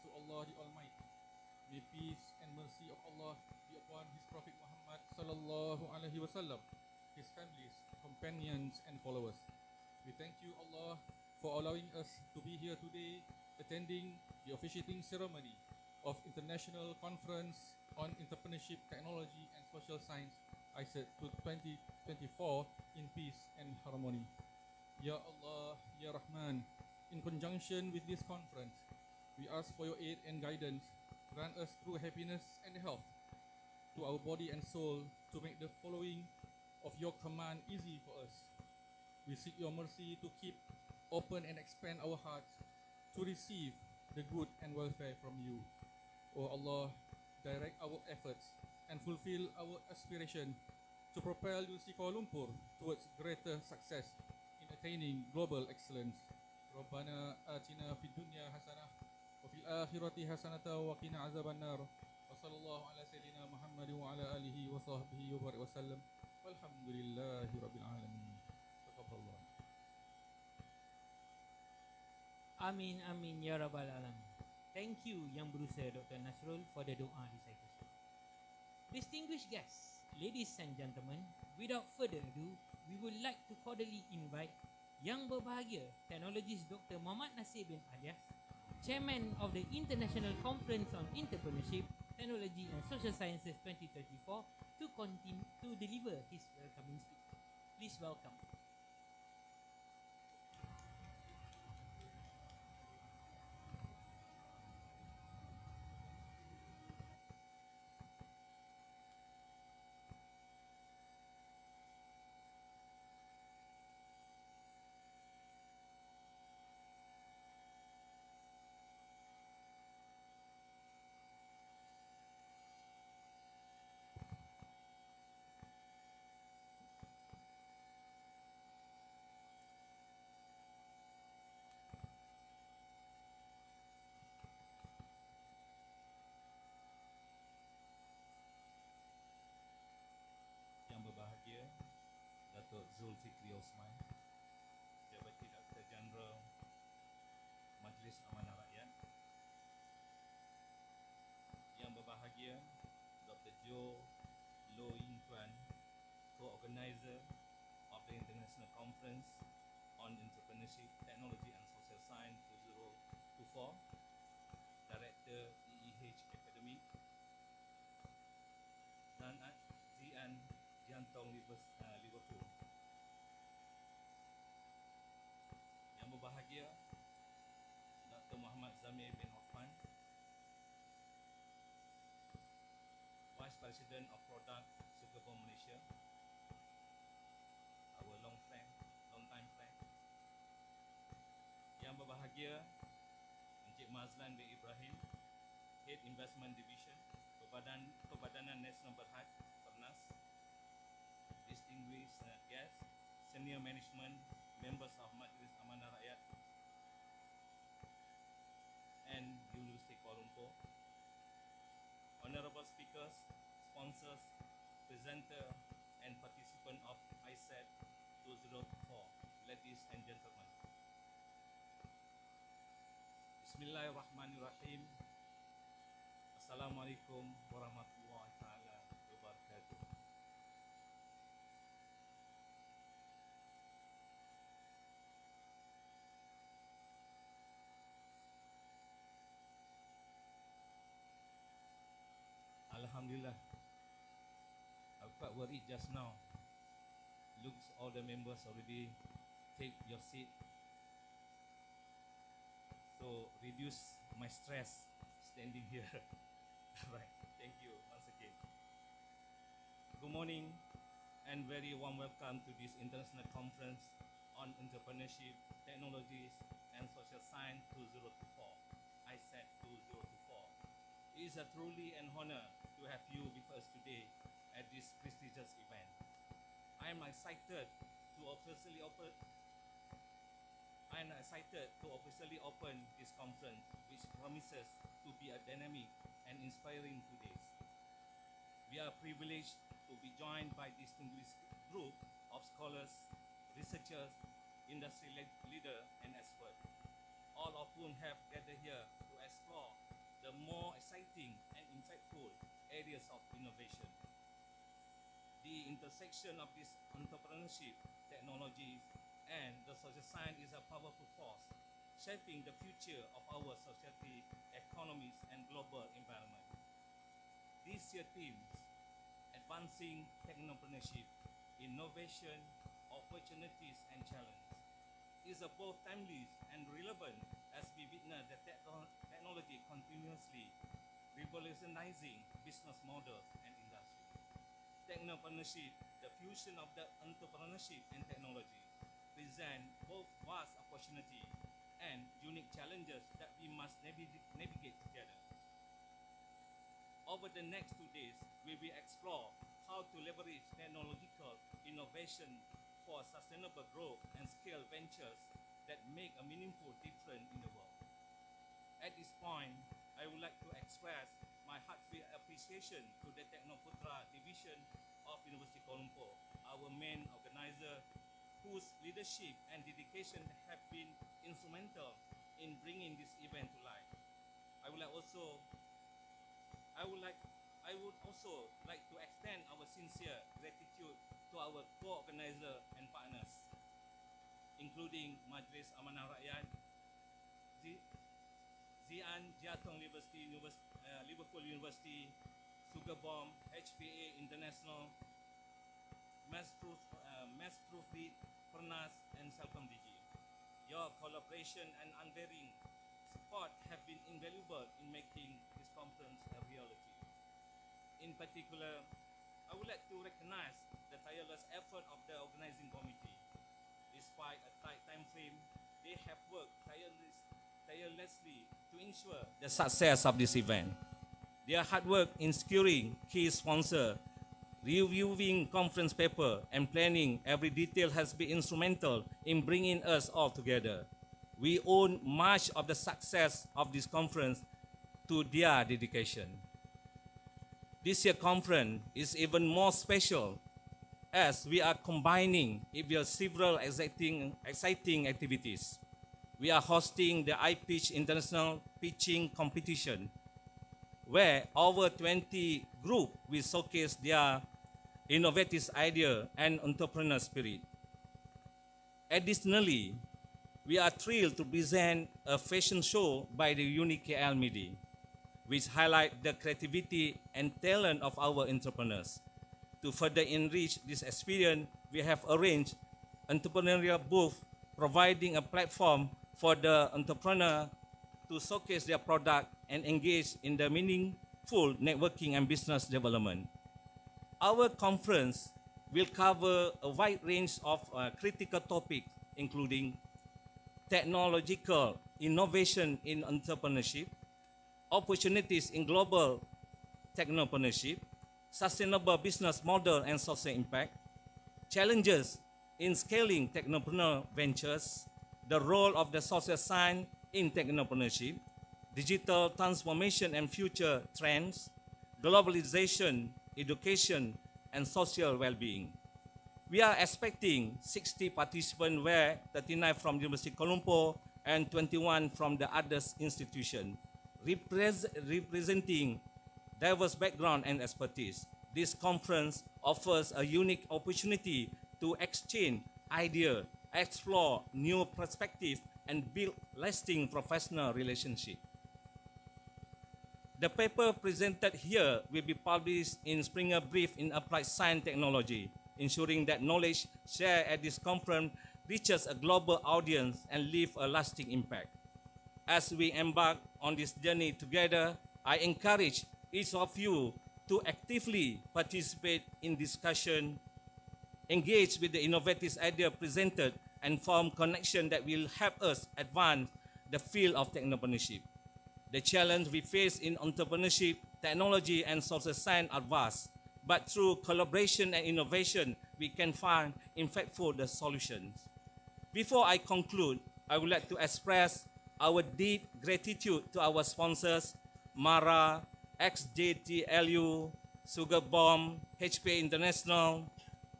to Allah the Almighty. May peace and mercy of Allah be upon His Prophet Muhammad sallallahu alaihi wasallam, his families, companions, and followers. We thank you, Allah, for allowing us to be here today, attending the officiating ceremony of International Conference on Entrepreneurship, Technology, and Social Science, Icetss 2024, in peace and harmony. Ya Allah, Ya Rahman, in conjunction with this conference, we ask for your aid and guidance. Grant us true happiness and health to our body and soul to make the following of your command easy for us. We seek your mercy to keep open and expand our hearts to receive the good and welfare from you. O Allah, direct our efforts and fulfill our aspiration to propel UC Kuala Lumpur towards greater success in attaining global excellence. Rabbana atina fid dunya hasanah wa fil akhirati hasanata wa qina azaban nar. Wa sallallahu ala sayyidina Muhammad wa ala alihi wa sahbihi wa barik wasallam. Walhamdulillahi rabbil alamin. Taqabbalallah. Amin amin ya rabbal alamin. Thank you Yang Berusaha Dr. Nasrul for the doa di Icetss. Distinguished guests, ladies and gentlemen, without further ado, we would like to cordially invite Yang Berbahagia Teknologis Dr. Muhammad Nasir bin Alias, Chairman of the International Conference on Entrepreneurship, Technology and Social Sciences 2024 to deliver his welcoming speech. Please welcome. Yang berbahagia Datuk Zulfikri Osman, Jabatan Director Jeneral Majlis Amanah Rakyat. Yang berbahagia Dr. Jo Loh Yin Tuan, Co-Organizer of the International Conference on Entrepreneurship, Technology and Social Science 2024, Director EEH Academy, dan Zian Jantong Liverpool. Yang berbahagia Dr. Muhammad Zamir bin Affan, Vice President of Product Singapore Malaysia, our long time friend. Yang berbahagia Encik Mazlan bin Ibrahim, Head Investment Division, Perbadanan Nasional Berhad, Pernas. Distinguished guests, senior management, members of Majlis Amanah Rakyat and University Kuala Lumpur, honorable speakers, sponsors, presenter, and participant of Icetss 2024, ladies and gentlemen. Bismillahirrahmanirrahim. Assalamualaikum warahmatullahi taala wabarakatuh. Alhamdulillah. I quite worried just now. Looks all the members already take your seat. So reduce my stress standing here. Alright, thank you once again. Good morning and very warm welcome to this International Conference on Entrepreneurship, Technologies and Social Science 2024, Icetss 2024. It is a truly an honor to have you with us today at this prestigious event. I am excited to officially open this conference, which promises to be a dynamic and inspiring 2 days. We are privileged to be joined by distinguished group of scholars, researchers, industry leaders, and experts, all of whom have gathered here to explore the more exciting and impactful areas of innovation. The intersection of this entrepreneurship, technologies, and the social science is a powerful force, shaping the future of our society, economies, and global environment. These year themes, advancing technopreneurship, innovation, opportunities, and challenge, is both timely and relevant as we witness the technology continuously revolutionizing business models and industry. Technopreneurship, the fusion of the entrepreneurship and technology, present both vast opportunity and unique challenges that we must navigate together. Over the next 2 days, we will explore how to leverage technological innovation for sustainable growth and scale ventures that make a meaningful difference in the world. At this point, I would like to express my heartfelt appreciation to the Technoputra Division of University Kuala Lumpur, our main organizer, whose leadership and dedication have been instrumental in bringing this event to life. I would also like to extend our sincere gratitude to our co-organizer and partners, including Majlis Amanah Rakyat, Xi'an Jiatong Liverpool University, Sugabom, HPA International, Mass-Proofread, Pernas, and Salcom DG. Your collaboration and unwavering support have been invaluable in making this conference a reality. In particular, I would like to recognize the tireless effort of the organizing committee. Despite a tight time frame, they have worked tirelessly to ensure the success of this event. Their hard work in securing key sponsor, reviewing conference paper, and planning every detail has been instrumental in bringing us all together. We owe much of the success of this conference to their dedication. This year's conference is even more special as we are combining it with several exciting activities. We are hosting the iPitch International Pitching Competition, where over 20 groups will showcase their innovative idea and entrepreneur spirit. Additionally, we are thrilled to present a fashion show by the Unique KL Media, which highlight the creativity and talent of our entrepreneurs. To further enrich this experience, we have arranged entrepreneurial booth, providing a platform for the entrepreneur to showcase their product and engage in the meaningful networking and business development. Our conference will cover a wide range of critical topics, including technological innovation in entrepreneurship, opportunities in global technopreneurship, sustainable business model and social impact, challenges in scaling technopreneur ventures, the role of the social science in technopreneurship, digital transformation and future trends, globalization, education, and social well-being. We are expecting 60 participants, where 39 from University Kuala Lumpur and 21 from the other institutions, representing diverse background and expertise. This conference offers a unique opportunity to exchange ideas, explore new perspectives, and build lasting professional relationships. The paper presented here will be published in Springer Brief in Applied Science Technology, ensuring that knowledge shared at this conference reaches a global audience and leaves a lasting impact. As we embark on this journey together, I encourage each of you to actively participate in discussion, engage with the innovative idea presented, and form connection that will help us advance the field of technopreneurship. The challenge we face in entrepreneurship, technology, and social science are vast, but through collaboration and innovation, we can find impactful solutions. Before I conclude, I would like to express our deep gratitude to our sponsors, MARA, XJTLU, Sugar Bomb, HPA International,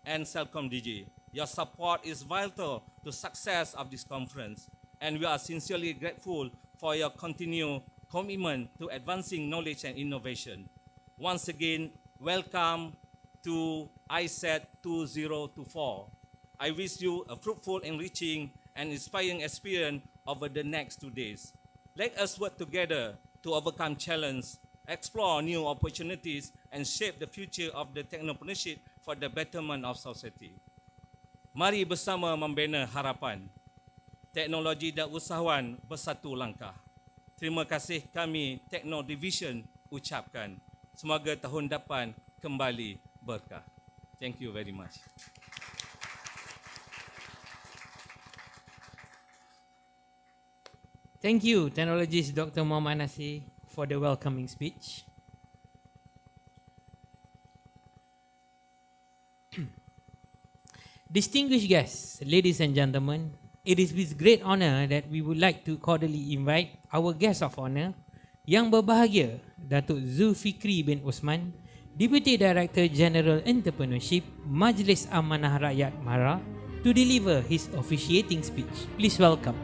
and Salcom DG. Your support is vital to success of this conference, and we are sincerely grateful for your continued commitment to advancing knowledge and innovation. Once again, welcome to Icetss 2024. I wish you a fruitful, enriching, and inspiring experience over the next 2 days. Let us work together to overcome challenges, explore new opportunities, and shape the future of the technopreneurship for the betterment of society. Mari bersama membina harapan. Teknologi dan usahawan bersatu langkah. Terima kasih kami Techno Division ucapkan. Semoga tahun depan kembali berkah. Thank you very much. Thank you, Technologist Dr. Muhammad Nasir, for the welcoming speech. Distinguished guests, ladies and gentlemen, it is with great honor that we would like to cordially invite our guest of honor, Yang Berbahagia Datuk Zulfikri bin Osman, Deputy Director General Entrepreneurship, Majlis Amanah Rakyat MARA, to deliver his officiating speech. Please welcome.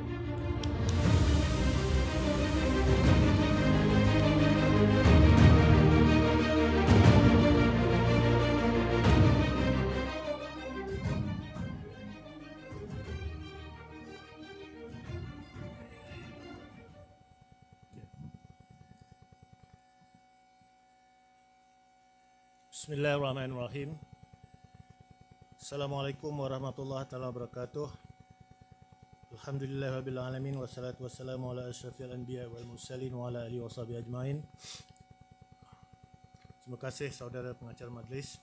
Bismillahirrahmanirrahim. Assalamualaikum warahmatullahi taala wabarakatuh. Alhamdulillah rabbil alamin wassalatu wassalamu ala asyrafil anbiya wal mursalin wa ala alihi washabihi ajmain. Terima kasih saudara pengacara majlis.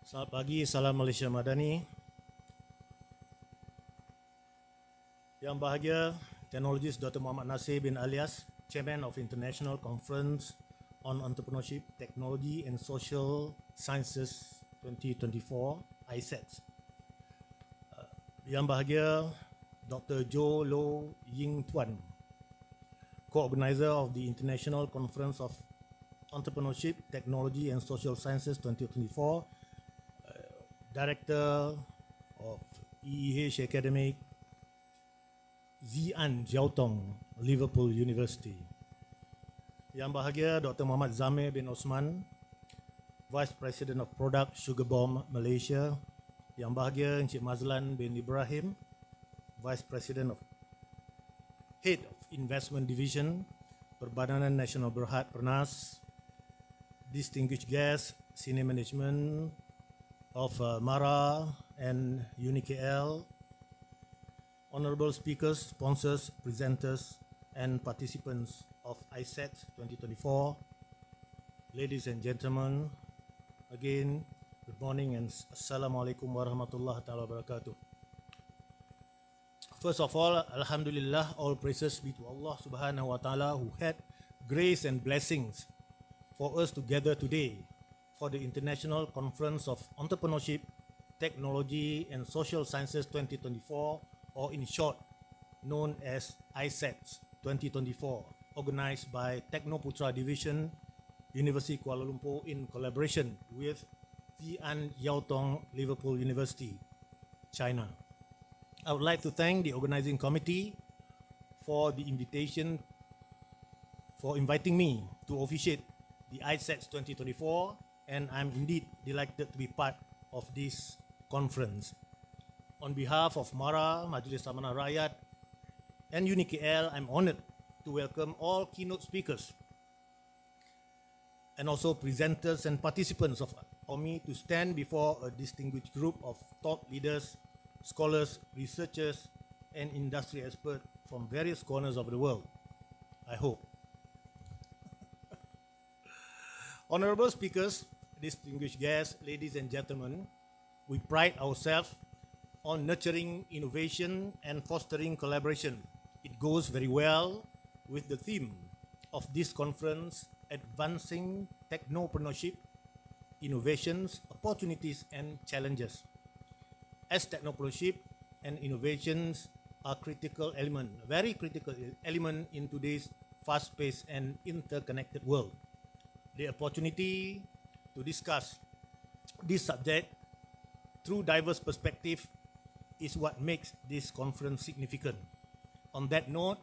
Selamat pagi, salam Malaysia Madani. Yang bahagia Technologist Dr. Muhammad Nasir bin Alias, Chairman of International Conference on Entrepreneurship, Technology and Social Sciences 2024, Icetss. Yang bahagia Dr. Jo Lo Ying Tuan, co-organizer of the International Conference of Entrepreneurship, Technology and Social Sciences 2024, Director of EEH Academic, Zian Jiaotong, Liverpool University. Yang bahagia Dr. Muhammad Zamir bin Osman, Vice President of Product Sugar Bomb Malaysia. Yang bahagia Encik Mazlan bin Ibrahim, Vice President of Head of Investment Division, Perbadanan Nasional Berhad Pernas. Distinguished guests, Senior Management of MARA and UniKL, Honorable Speakers, Sponsors, Presenters and Participants of Icetss 2024, ladies and gentlemen, again, good morning and Assalamualaikum warahmatullahi taala wabarakatuh. First of all, Alhamdulillah, all praises be to Allah subhanahu wa ta'ala who had grace and blessings for us to gather today for the International Conference of Entrepreneurship, Technology and Social Sciences 2024, or in short, known as Icetss 2024. Organized by Technoputra Division, University Kuala Lumpur in collaboration with Zian Jiaotong, Liverpool University, China. I would like to thank the organizing committee for the invitation, for inviting me to officiate the Icetss 2024, and I'm indeed delighted to be part of this conference. On behalf of MARA, Majlis Amanah Rakyat, and UniKL, I'm honored to welcome all keynote speakers and also presenters and participants of OMI to stand before a distinguished group of thought leaders, scholars, researchers, and industry experts from various corners of the world, I hope. Honorable speakers, distinguished guests, ladies and gentlemen, we pride ourselves on nurturing innovation and fostering collaboration. It goes very well with the theme of this conference, Advancing Technopreneurship, Innovations, Opportunities and Challenges. As technopreneurship and innovations are critical element, very critical element in today's fast-paced and interconnected world. The opportunity to discuss this subject through diverse perspectives is what makes this conference significant. On that note,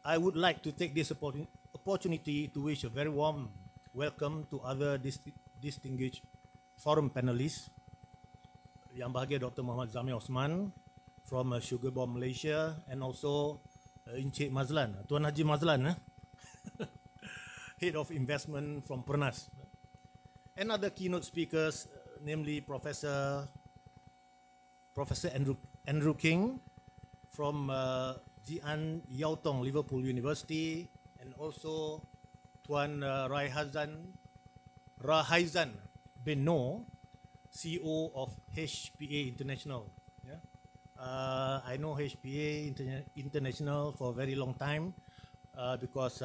I would like to take this opportunity to wish a very warm welcome to other distinguished forum panelists. Yang bahagia Dr. Muhammad Zamir Osman from Sugar Bomb Malaysia, and also Encik Mazlan, Tuan Haji Mazlan, Head of Investment from Pernas. And other keynote speakers, namely Professor Andrew King from Jian Yaotong Liverpool University, and also Tuan Rahaizan bin Noor, CEO of HPA International. Yeah? I know HPA International for a very long time because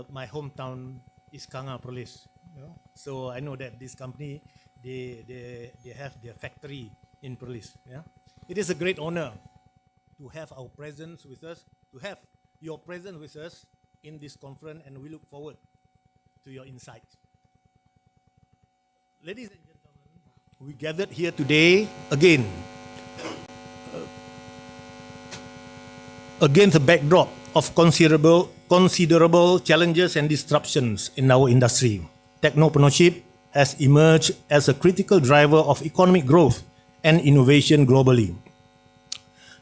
my hometown is Kanga Perlis. You know? So I know that this company, they have their factory in Perlis. Yeah? It is a great honor to have our presence with us, to have your presence with us in this conference, and we look forward to your insights. Ladies and gentlemen, we gathered here today again against the backdrop of considerable challenges and disruptions in our industry. Technopreneurship has emerged as a critical driver of economic growth and innovation globally.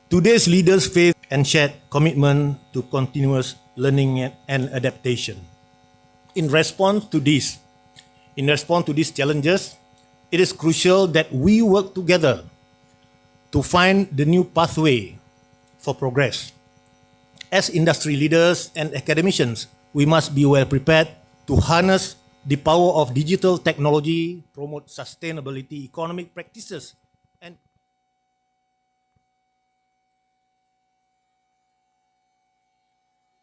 Today's leaders face and shared commitment to continuous learning and adaptation. In response to these challenges, it is crucial that we work together to find the new pathway for progress. As industry leaders and academicians, we must be well prepared to harness the power of digital technology, promote sustainability, economic practices, and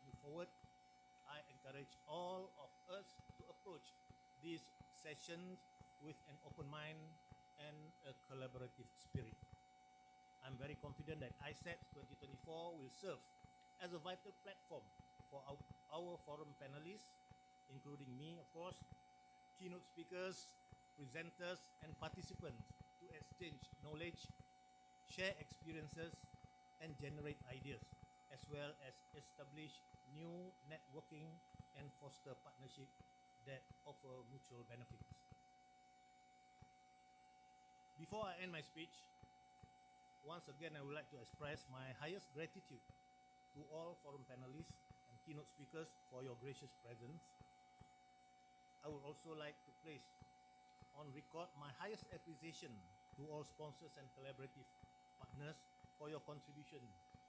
move forward. I encourage all of us to approach these sessions with an open mind and a collaborative spirit. I'm very confident that Icetss 2024 will serve as a vital platform for our forum panelists, including me, of course, keynote speakers, presenters, and participants to exchange knowledge, share experiences, and generate ideas, as well as establish new networking and foster partnerships that offer mutual benefits. Before I end my speech, once again I would like to express my highest gratitude to all forum panelists and keynote speakers for your gracious presence. I would also like to place on record my highest appreciation to all sponsors and collaborative partners for your contribution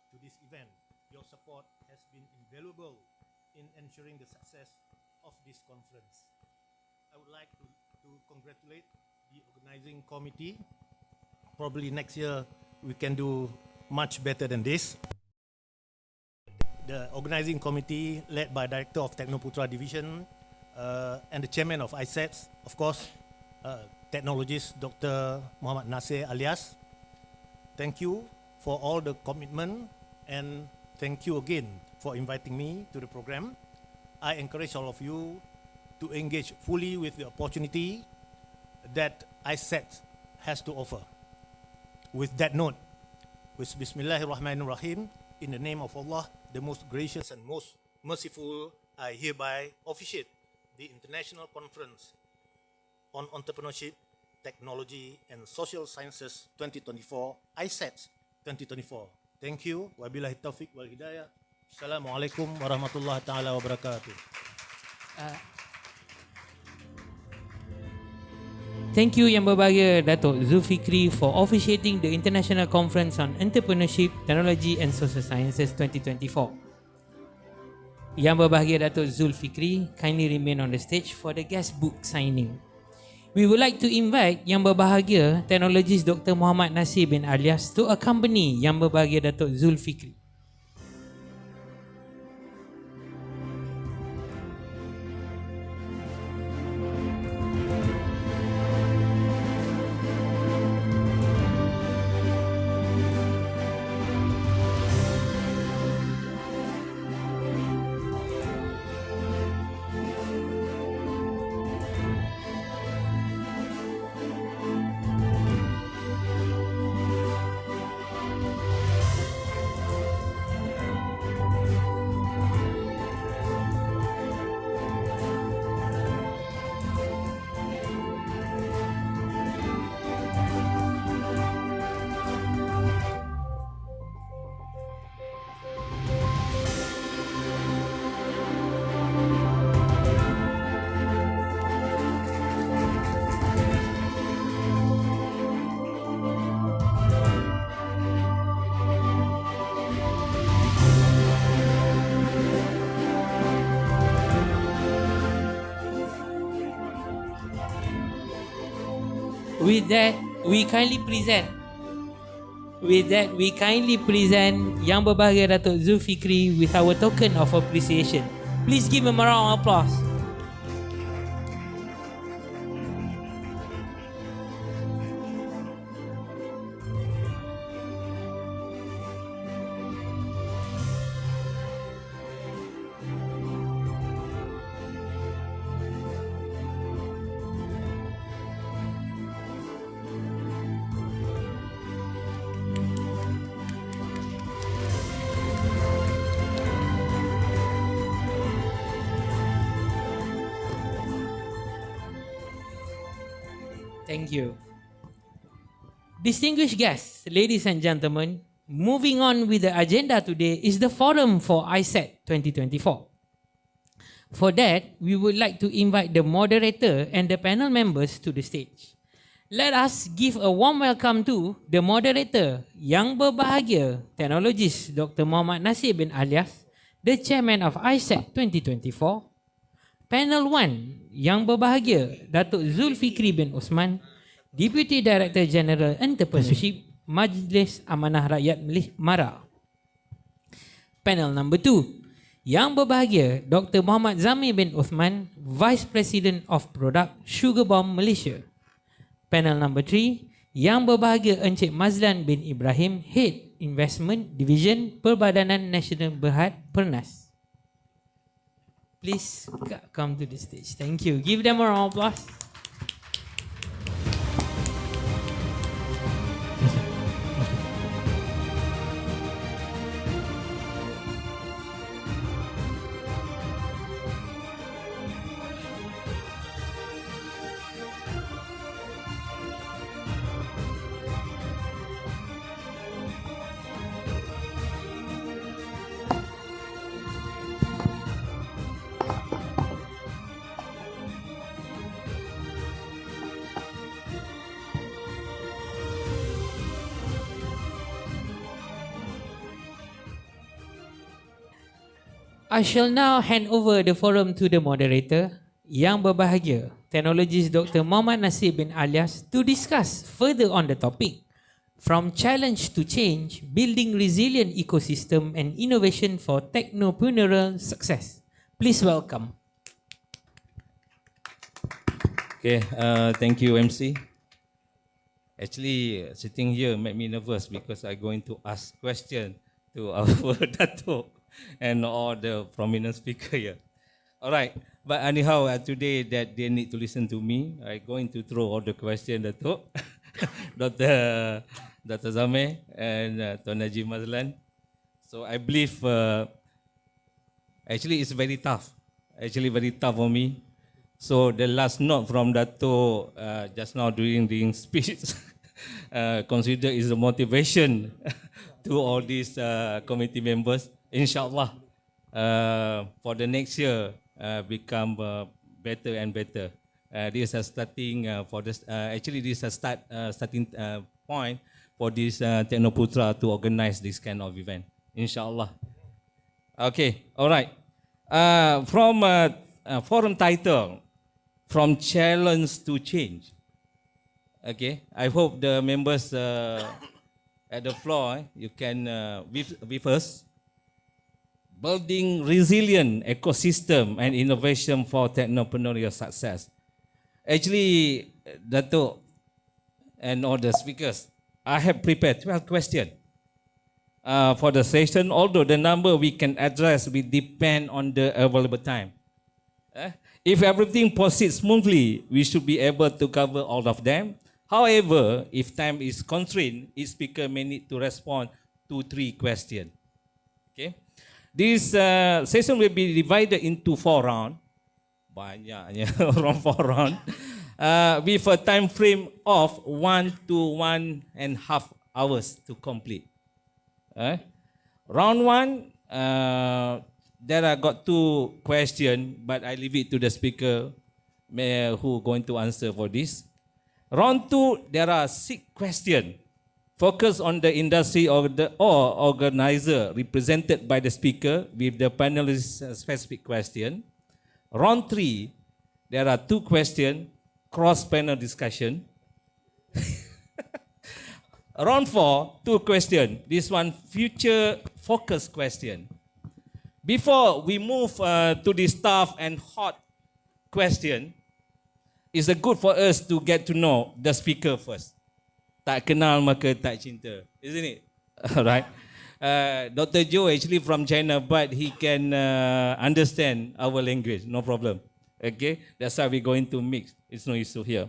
to this event. Your support has been invaluable in ensuring the success of this conference. I would like to congratulate the organizing committee. Probably next year we can do much better than this. The organizing committee led by Director of Technoputra Division and the Chairman of Icetss, of course, technologist Dr. Muhammad Nasir Alias. Thank you for all the commitment, and thank you again for inviting me to the program. I encourage all of you to engage fully with the opportunity that Icetss has to offer. With that note, with Bismillahirrahmanirrahim, in the name of Allah, the most gracious and most merciful, I hereby officiate the International Conference on Entrepreneurship, Technology and Social Sciences 2024, Icetss 2024. Thank you. Wabillahi taufiq wal hidayah. Assalamualaikum warahmatullahi taala wabarakatuh. Thank you Yang Berbahagia Datuk Zulfikri for officiating the International Conference on Entrepreneurship, Technology and Social Sciences 2024. Yang Berbahagia Datuk Zulfikri kindly remain on the stage for the guest book signing. We would like to invite Yang Berbahagia Technologist Dr. Muhammad Nasir bin Alias to accompany Yang Berbahagia Datuk Zulfikri. With that, we kindly present. Yang Berbahagia Datuk Zulfikri with our token of appreciation. Please give him a round of applause. Thank you. Distinguished guests, ladies and gentlemen, moving on with the agenda today is the forum for Icetss 2024. For that, we would like to invite the moderator and the panel members to the stage. Let us give a warm welcome to the moderator, Yang Berbahagia Technologist Dr. Muhammad Nasir bin Alias, the chairman of Icetss 2024. Panel 1, Yang Berbahagia Datuk Zulfikri bin Osman, Deputy Director General Entrepreneurship, Majlis Amanah Rakyat MARA. Panel number 2, Yang Berbahagia Dr. Muhammad Zamir bin Osman, Vice President of Product, Sugar Bomb Malaysia. Panel number 3, Yang Berbahagia Encik Mazlan bin Ibrahim, Head Investment Division, Perbadanan Nasional Berhad, Pernas. Please come to the stage. Thank you. Give them a round of applause. I shall now hand over the forum to the moderator, Yang Berbahagia Technologist Dr. Muhammad Nasir bin Alias, to discuss further on the topic, from challenge to change, building resilient ecosystem and innovation for technopreneurial success. Please welcome. Okay, thank you, MC. Actually, sitting here made me nervous because I'm going to ask question to our Datuk and all the prominent speaker here. All right, but anyhow, today that they need to listen to me, I'm going to throw all the questions, Datuk, Dr. Zamir and Tuan Najib Mazlan. So I believe, actually it's very tough. Actually very tough for me. So the last note from Datuk just now during the speech, consider is a motivation to all these committee members. Inshallah, for the next year, become better and better. This is starting for this. Actually, this is a starting point for this Technoputra to organize this kind of event. Inshallah. Okay. All right. From forum title, from challenge to change. Okay. I hope the members at the floor, you can with us. Building resilient ecosystem and innovation for technopreneurial success. Actually, Dato' and all the speakers, I have prepared 12 questions for the session, although the number we can address will depend on the available time. If everything proceeds smoothly, we should be able to cover all of them. However, if time is constrained, each speaker may need to respond to 3 questions. Okay. This session will be divided into 4 rounds. Banyaknya around 4 rounds. With a time frame of 1 to 1.5 hours to complete. Round 1, there I got 2 questions, but I leave it to the speaker who going to answer for this. Round 2, there are 6 questions. Focus on the industry or organizer represented by the speaker with the panelist specific question. Round 3, there are 2 questions, cross-panel discussion. Round 4, 2 questions. This one future focus question. Before we move to the staff and hot question, it's good for us to get to know the speaker first. Tak kenal maka tak cinta, isn't it? Alright. Dr. Joe actually from China, but he can understand our language, no problem. Okay, that's how we're going to mix. It's no issue here.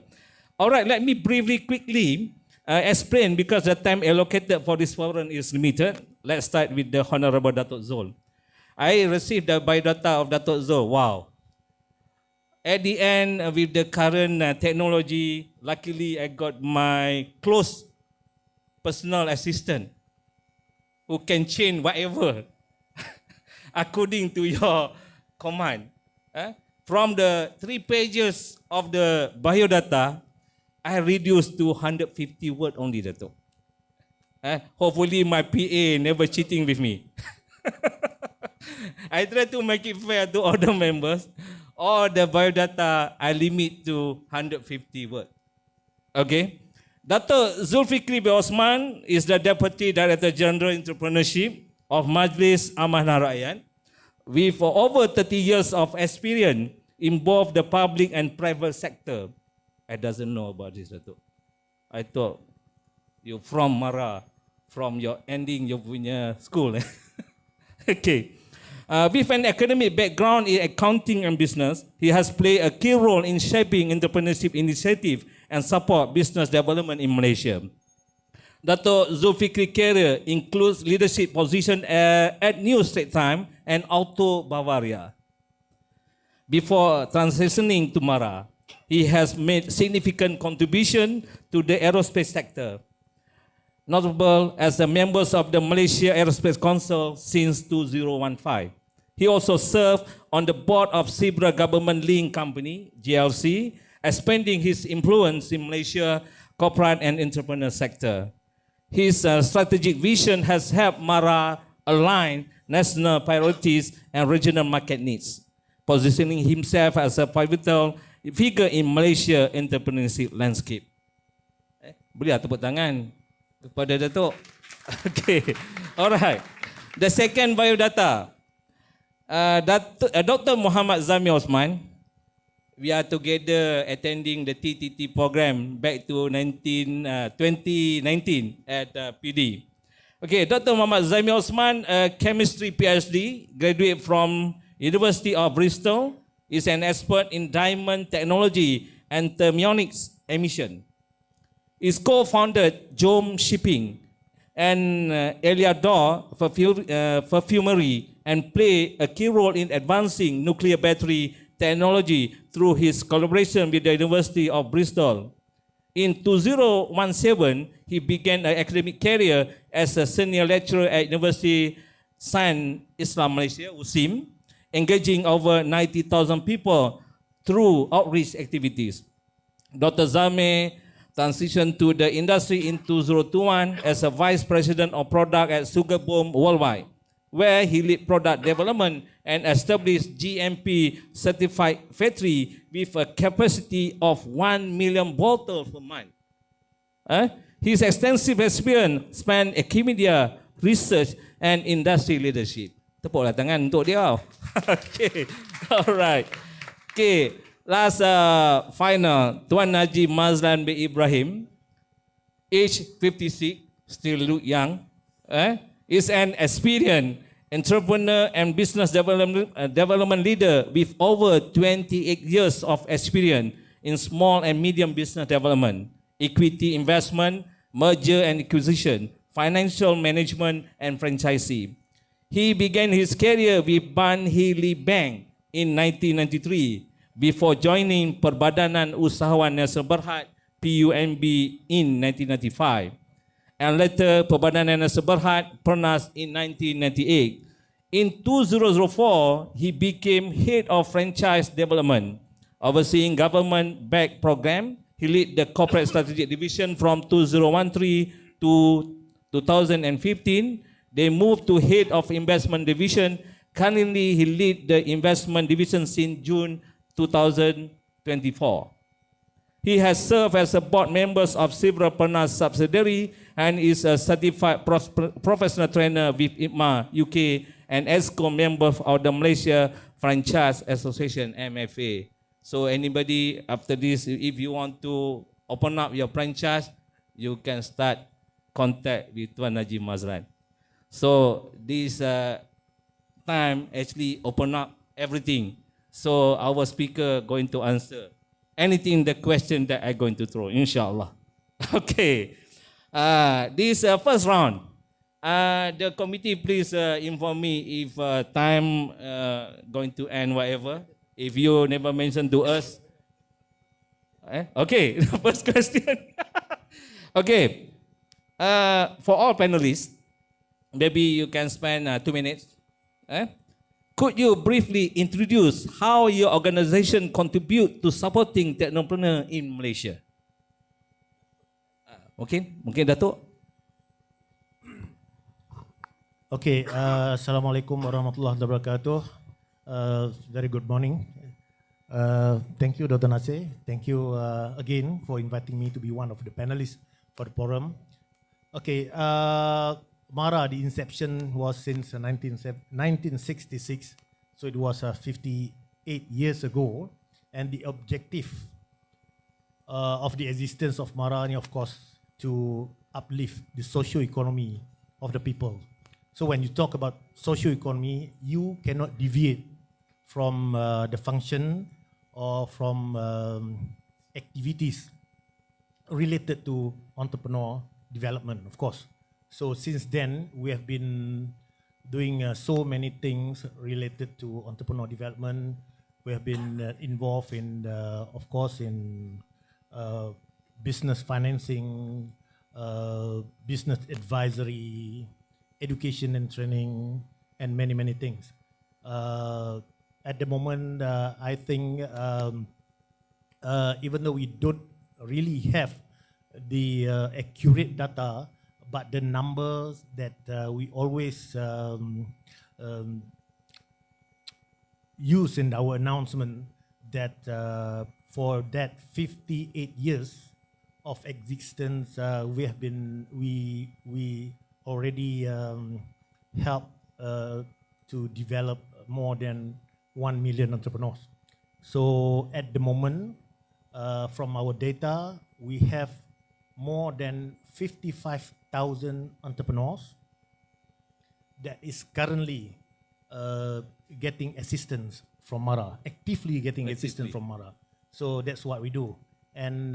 Alright, let me briefly, quickly explain because the time allocated for this forum is limited. Let's start with the Honorable Datuk Zul. I received the biodata of Datuk Zul. Wow. At the end, with the current technology, luckily I got my close personal assistant who can change whatever according to your command. From the 3 pages of the biodata, I reduced to 150 words only, Datuk. Hopefully my PA never cheating with me. I try to make it fair to all the members. All the biodata I limit to 150 words. Okay. Dato' Zulfikri bin Osman is the Deputy Director General Entrepreneurship of Majlis Amanah Rakyat with over 30 years of experience in both the public and private sector. I doesn't know about this, Dato'. I thought you from Mara, from your ending your punya school. Okay. With an academic background in accounting and business, he has played a key role in shaping entrepreneurship initiative and support business development in Malaysia. Dato' Zulfikri's career includes leadership position at New Straits Times and Auto Bavaria. Before transitioning to Mara, he has made significant contribution to the aerospace sector, notable as a member of the Malaysia Aerospace Council since 2015. He also served on the board of Sibra Government Link Company, GLC, expanding his influence in Malaysia corporate and entrepreneur sector. His strategic vision has helped Mara align national priorities and regional market needs, positioning himself as a pivotal figure in Malaysia entrepreneurship landscape. Boleh tepuk tangan kepada Datuk. Okay, alright. The second biodata, Dr. Muhammad Zami Osman. We are together attending the TTT program back to 2019 at PD. Okay, Dr. Muhammad Zami Osman, a chemistry PhD, graduate from University of Bristol, is an expert in diamond technology and thermionics emission. Is co-founded Jom Shipping and Eliador Perfumery and play a key role in advancing nuclear battery technology through his collaboration with the University of Bristol. In 2017, he began an academic career as a senior lecturer at University Science Islam Malaysia, USIM, engaging over 90,000 people through outreach activities. Dr. Zame transitioned to the industry in 2021 as a vice president of product at Sugar Boom Worldwide, where he led product development and established GMP certified factory with a capacity of 1 million bottles per month. His extensive experience span academia, research, and industry leadership. Tepuklah tangan untuk dia. Okay, alright. Okay, last final, Tuan Najib Mazlan bin Ibrahim, age 56, still look young, is an experienced entrepreneur and business development leader with over 28 years of experience in small and medium business development, equity investment, merger and acquisition, financial management, and franchisee. He began his career with Ban Hee Bank in 1993 before joining Perbadanan Usahawan Nasir Berhad PUNB in 1995, and later Perbadanan Nasir Berhad Pernas in 1998. In 2004, he became head of franchise development, overseeing government-backed program. He led the corporate strategic division from 2013 to 2015. They moved to head of investment division. Currently, he lead the investment division since June 2024. He has served as a board member of several Pernas subsidiary and is a certified professional trainer with IPMA UK and ESCO member of the Malaysia Franchise Association MFA. So anybody after this, if you want to open up your franchise, you can start contact with Tuan Najib Mazlan. So this time actually open up everything. So our speaker going to answer anything the question that I'm going to throw, inshallah. Okay. This first round, the committee please inform me if time going to end whatever. If you never mention to us. Okay, the first question. Okay. For all panelists, maybe you can spend 2 minutes. Could you briefly introduce how your organization contribute to supporting technopreneur in Malaysia? Okay, mungkin Datuk. Okay, Assalamualaikum warahmatullahi wabarakatuh. Very good morning. Thank you, Dr. Nasir. Thank you again for inviting me to be one of the panelists for the forum. Okay, MARA, the inception was since 1966, so it was 58 years ago, and the objective of the existence of MARA, of course, to uplift the socio-economy of the people. So when you talk about socio-economy, you cannot deviate from the function or from activities related to entrepreneur development, of course. So since then, we have been doing so many things related to entrepreneur development. We have been involved in, of course, in business financing, business advisory, education and training, and many, many things. At the moment, I think even though we don't really have the accurate data, but the numbers that we always use in our announcement, that for that 58 years of existence, we already helped to develop more than 1 million entrepreneurs. So at the moment, from our data, we have more than 55,000 entrepreneurs that is currently getting assistance from MARA, actively getting assistance from MARA. So that's what we do. And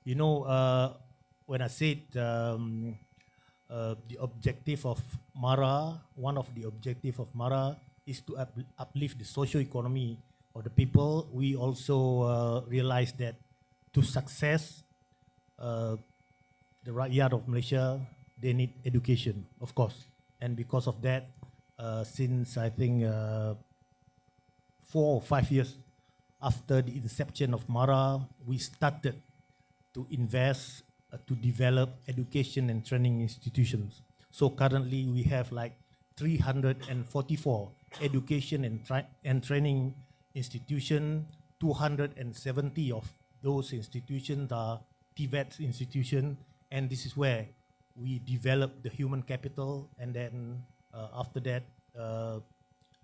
you know, when I said the objective of MARA, one of the objective of MARA is to uplift the social economy of the people. We also realize that to success the rakyat of Malaysia, they need education, of course. And because of that, since I think 4 or 5 years after the inception of MARA, we started to invest to develop education and training institutions. So currently we have like 344 education and training institutions. 270 of those institutions are TVET's institution, and this is where we develop the human capital, and then after that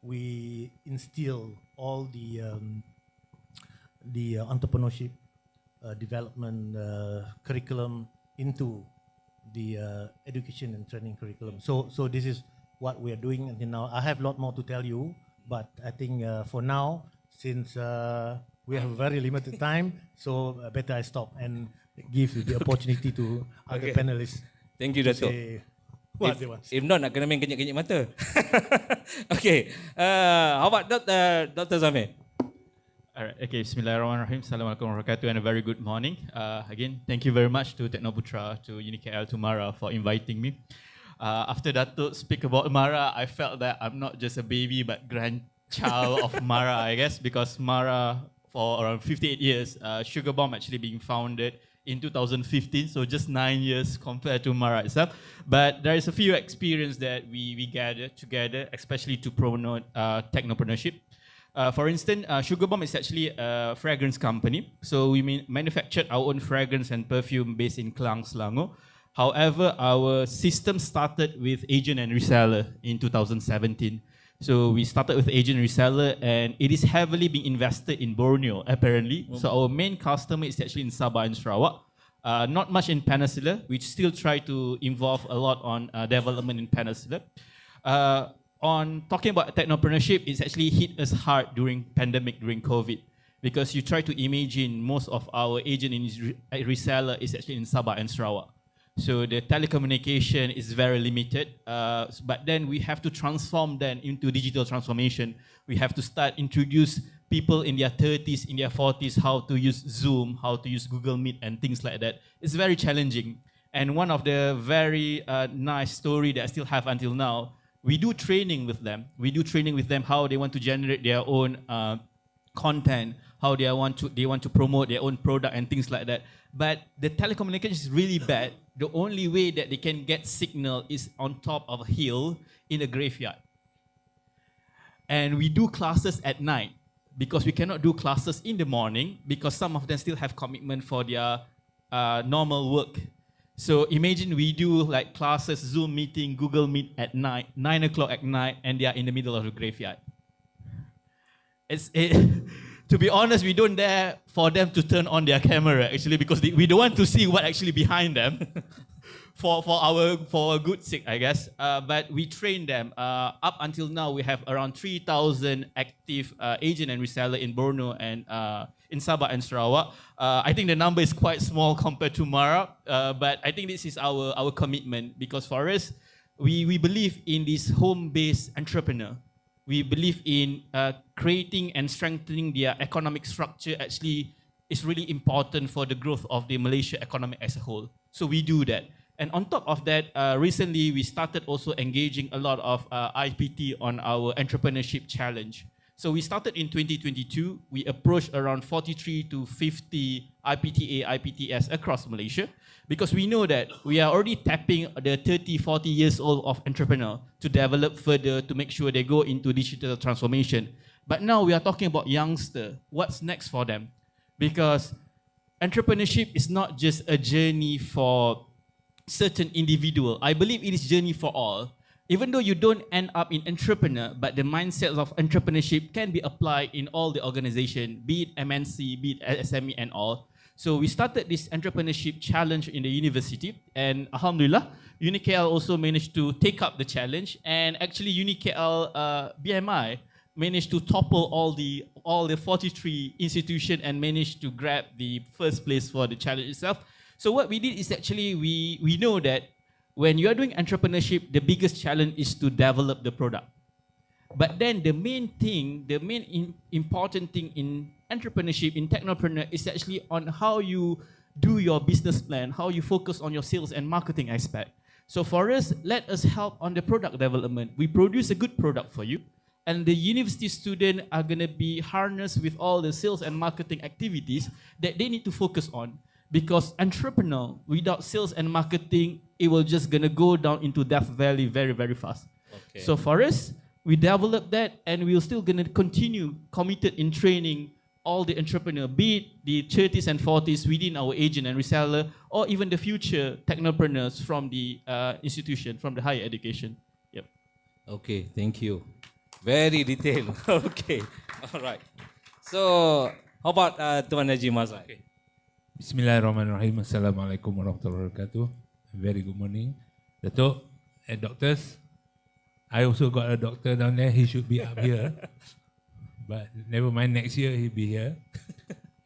we instill all the entrepreneurship development curriculum into the education and training curriculum. So this is what we are doing until now. I have a lot more to tell you, but I think for now, since we have a very limited time, so better I stop and give the opportunity to other panelists. Thank you, Dato'. What they want. If not, nak kena main kenyap-kenyap mata. Okay. How about Dr. Zamir? Alright, okay, Bismillahirrahmanirrahim. Assalamualaikum warahmatullahi wabarakatuh, and a very good morning. Again, thank you very much to Teknoputra, to UniKL, to MARA for inviting me. After Datuk speak about MARA, I felt that I'm not just a baby but grandchild of MARA, I guess, because MARA, for around 58 years, Sugar Bomb actually being founded in 2015, so just 9 years compared to MARA itself. But there is a few experience that we gathered together, especially to promote technopreneurship. For instance, Sugar Bomb is actually a fragrance company. So we manufactured our own fragrance and perfume based in Klang, Selangor. However, our system started with agent and reseller in 2017. So we started with agent and reseller, and it is heavily being invested in Borneo, apparently. So our main customer is actually in Sabah and Sarawak. Not much in Peninsula. We still try to involve a lot on development in Peninsula. On talking about technopreneurship, it's actually hit us hard during pandemic, during COVID, because you try to imagine most of our agent and reseller is actually in Sabah and Sarawak. So the telecommunication is very limited, but then we have to transform that into digital transformation. We have to start introduce people in their 30s, in their 40s, how to use Zoom, how to use Google Meet and things like that. It's very challenging. And one of the very nice story that I still have until now, we do training with them. We do training with them how they want to generate their own content, how they want to promote their own product and things like that. But the telecommunication is really bad. The only way that they can get signal is on top of a hill in a graveyard. And we do classes at night because we cannot do classes in the morning because some of them still have commitment for their normal work. So imagine we do like classes, Zoom meeting, Google Meet at night, 9 o'clock at night, and they are in the middle of the graveyard. To be honest, we don't dare for them to turn on their camera actually because we don't want to see what actually behind them for our good sake, I guess. But we train them. Up until now, we have around 3,000 active agent and reseller in Borneo and in Sabah and Sarawak. I think the number is quite small compared to Mara, but I think this is our commitment because for us, we believe in this home-based entrepreneur. We believe in creating and strengthening their economic structure actually is really important for the growth of the Malaysia economy as a whole. So we do that. And on top of that, recently we started also engaging a lot of IPT on our entrepreneurship challenge. So we started in 2022. We approached around 43 to 50 IPTA, IPTS across Malaysia because we know that we are already tapping the 30, 40 years old of entrepreneur to develop further to make sure they go into digital transformation. But now we are talking about youngster. What's next for them? Because entrepreneurship is not just a journey for certain individual. I believe it is journey for all. Even though you don't end up in entrepreneur, but the mindset of entrepreneurship can be applied in all the organization, be it MNC, be it SME and all. So we started this entrepreneurship challenge in the university, and Alhamdulillah, UniKL also managed to take up the challenge, and actually UniKL BMI managed to topple all the 43 institutions and managed to grab the first place for the challenge itself. So what we did is actually we know that when you are doing entrepreneurship, the biggest challenge is to develop the product. But then the main important thing in entrepreneurship, in technopreneur, is actually on how you do your business plan, how you focus on your sales and marketing aspect. So for us, let us help on the product development. We produce a good product for you, and the university students are going to be harnessed with all the sales and marketing activities that they need to focus on. Because entrepreneur, without sales and marketing, it will just gonna go down into death valley very, very fast. Okay. So for us, we develop that and we're still gonna continue committed in training all the entrepreneur, be it the 30s and 40s within our agent and reseller, or even the future technopreneurs from the institution, from the higher education. Yep. Okay, thank you. Very detailed. Okay, all right. So, how about Tuan Najib Mazhar? Okay. Bismillahirrahmanirrahim. Assalamualaikum warahmatullahi wabarakatuh. Very good morning. Datuk and doctors. I also got a doctor down there. He should be up here. But never mind, next year he'll be here.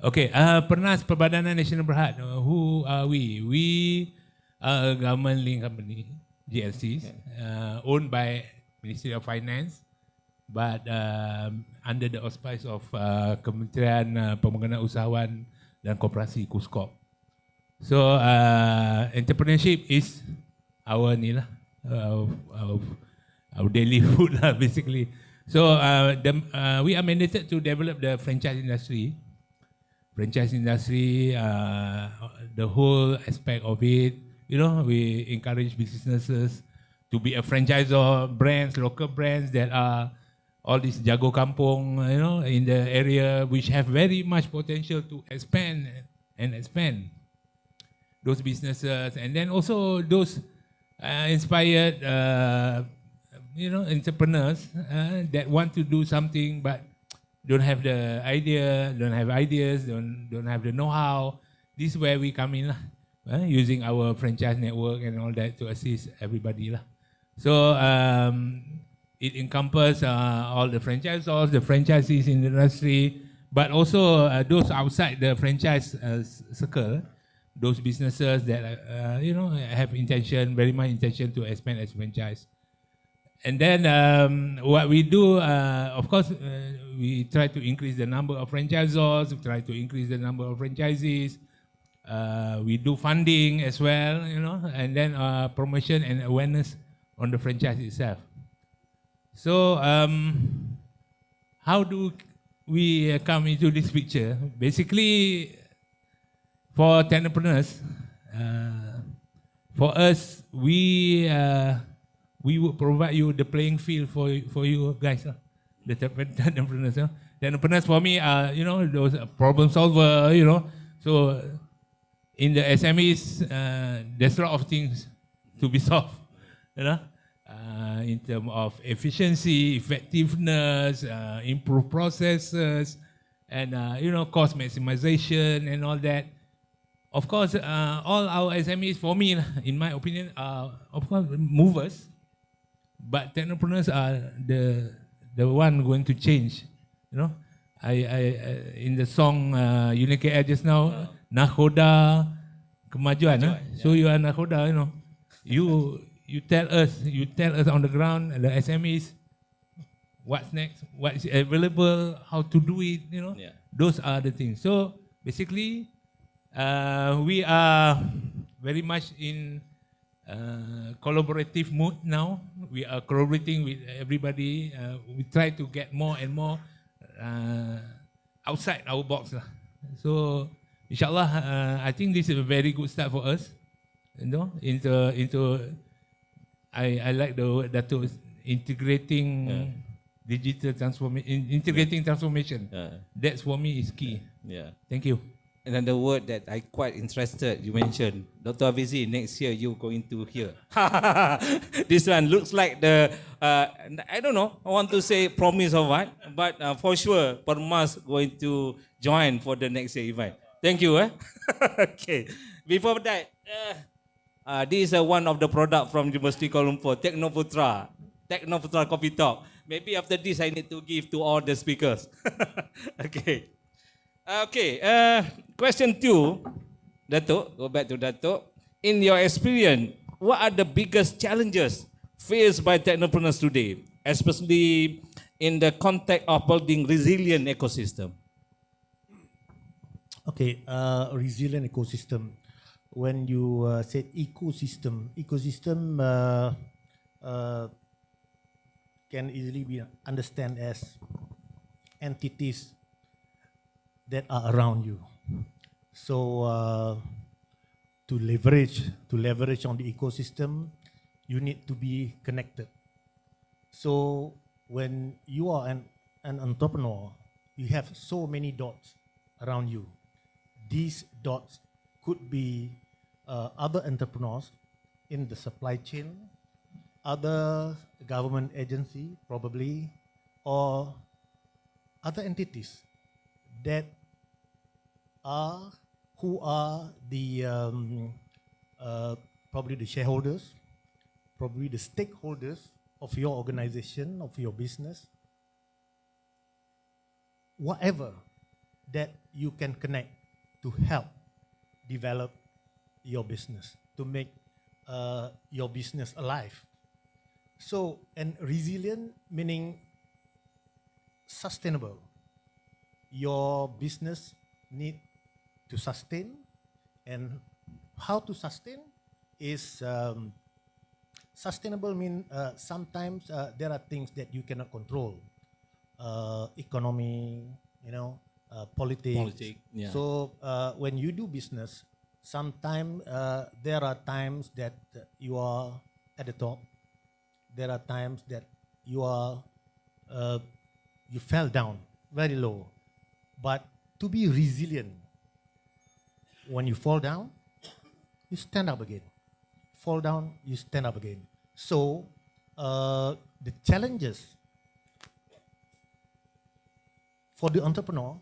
Okay, Pernas Perbadanan Nasional Berhad. Who are we? We are a government linked company, GLCs, owned by Ministry of Finance, but under the auspice of Kementerian Pembangunan Usahawan dan Koperasi KUSKOP. So entrepreneurship is our our daily food lah, basically. So we are mandated to develop the franchise industry. Franchise industry, the whole aspect of it. You know, we encourage businesses to be a franchisor, brands, local brands that are all these jago kampung, in the area which have very much potential to expand and expand those businesses, and then also those inspired, entrepreneurs that want to do something but don't have the idea, don't have ideas, don't have the know-how. This is where we come in, using our franchise network and all that to assist everybody lah. So it encompasses all the franchisors, the franchisees in the industry, but also those outside the franchise circle, those businesses that have very much intention to expand as franchise. And then what we do, of course, we try to increase the number of franchisors, we try to increase the number of franchisees. We do funding as well, and then promotion and awareness on the franchise itself. So how do we come into this picture? Basically, for entrepreneurs, for us, we would provide you the playing field for you guys, the entrepreneurs. The entrepreneurs for me are, those problem solver, So in the SMEs, there's a lot of things to be solved, in terms of efficiency, effectiveness, improve processes, and cost maximization and all that. Of course, all our SMEs, for me, in my opinion, are of course movers, but entrepreneurs are the one going to change. I in the song Unique just now, Nakhoda Kemajuan. So you are Nakhoda, You tell us on the ground, the SMEs, what's next, what is available, how to do it, Those are the things. So basically, we are very much in collaborative mood now. We are collaborating with everybody. We try to get more and more outside our box. So inshallah, I think this is a very good start for us. I like the word Dato, integrating digital transformation, integrating transformation. That's for me is key. Thank you. Another word that I quite interested, you mentioned, Dr. Avizi, next year you're going to hear. This one looks like the, I don't know, I want to say promise or what, but for sure, Permas going to join for the next year event. Thank you. Okay. Before that, this is one of the product from University Kuala Lumpur, Technoputra Coffee Talk. Maybe after this, I need to give to all the speakers. Okay. Okay, question 2, Dato', go back to Dato'. In your experience, what are the biggest challenges faced by technopreneurs today, especially in the context of building resilient ecosystem? Okay, resilient ecosystem. When you said ecosystem can easily be understood as entities that are around you. So to leverage on the ecosystem, you need to be connected. So when you are an entrepreneur, you have so many dots around you. These dots could be other entrepreneurs in the supply chain, other government agency probably, or other entities that who are the probably the shareholders, probably the stakeholders of your organization, of your business, whatever that you can connect to help develop your business, to make your business alive. So, and resilient meaning sustainable. Your business need to sustain, and how to sustain is sustainable mean sometimes there are things that you cannot control, economy, politics. Yeah. So when you do business, sometimes there are times that you are at the top. There are times that you are you fell down very low. But to be resilient, when you fall down, you stand up again. Fall down, you stand up again. So the challenges for the entrepreneur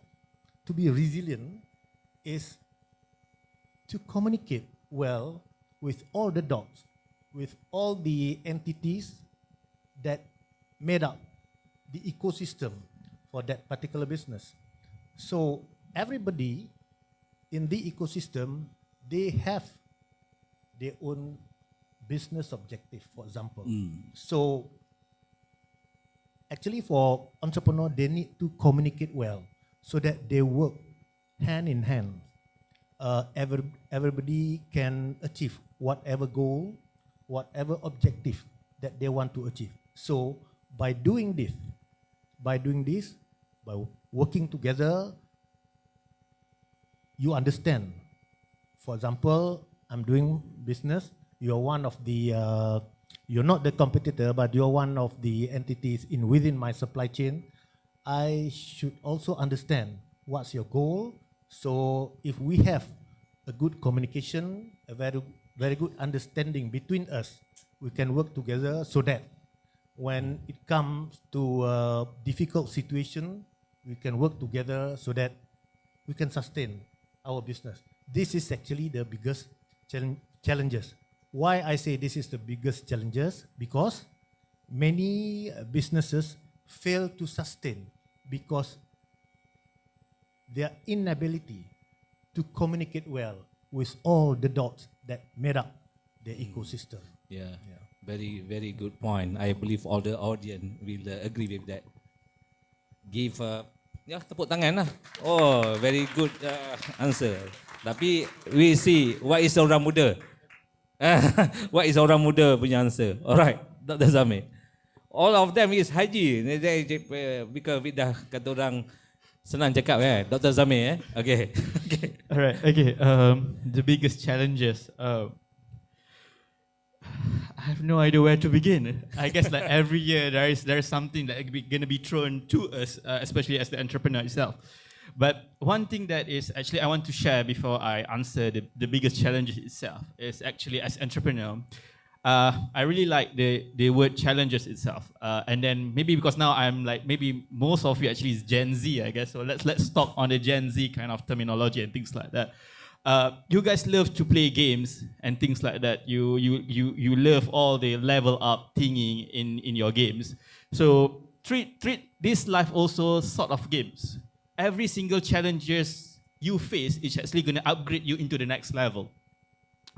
to be resilient is to communicate well with all the dots, with all the entities that made up the ecosystem for that particular business. So everybody in the ecosystem, they have their own business objective, for example. So actually for entrepreneur, they need to communicate well so that they work hand in hand. Everybody can achieve whatever goal, whatever objective that they want to achieve. So by doing this, by working together, you understand. For example, I'm doing business. You're one of the, you're not the competitor, but you're one of the entities within my supply chain. I should also understand what's your goal. So if we have a good communication, a very good understanding between us, we can work together so that when it comes to a difficult situation, we can work together so that we can sustain our business. This is actually the biggest challenges. Why I say this is the biggest challenges? Because many businesses fail to sustain because their inability to communicate well with all the dots that made up the ecosystem. Yeah. Very, very good point. I believe all the audience will agree with that. Give tepuk tangan lah. Oh, very good answer. Tapi we see what is orang muda. What is orang muda punya answer. Alright, Dr. Zamir. All of them is haji. Because dah kata orang senang cakap Dr. Zamir Okay. Okay. Alright, okay. The biggest challenges. I have no idea where to begin. I guess like every year there is something that is going to be thrown to us, especially as the entrepreneur itself. But one thing that is actually I want to share before I answer the biggest challenge itself is actually as entrepreneur, I really like the word challenges itself. And then maybe because now I'm like, maybe most of you actually is Gen Z, I guess. So let's stop on the Gen Z kind of terminology and things like that. You guys love to play games and things like that. You love all the level up thingy in your games. So treat this life also sort of games. Every single challenges you face is actually going to upgrade you into the next level.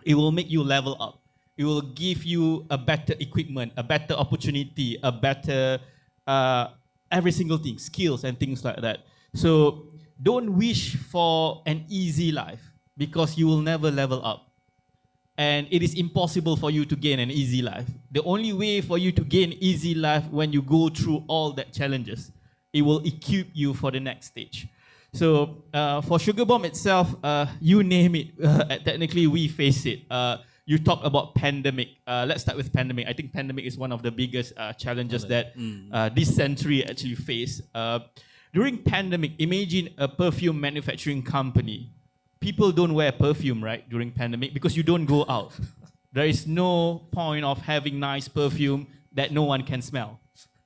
It will make you level up. It will give you a better equipment, a better opportunity, a better every single thing, skills and things like that. So don't wish for an easy life, because you will never level up. And it is impossible for you to gain an easy life. The only way for you to gain easy life when you go through all that challenges. It will equip you for the next stage. So for Sugar Bomb itself, you name it, technically we face it. You talk about pandemic. Let's start with pandemic. I think pandemic is one of the biggest challenges that this century actually face. During pandemic, imagine a perfume manufacturing company. People don't wear perfume, right, during pandemic because you don't go out. There is no point of having nice perfume that no one can smell,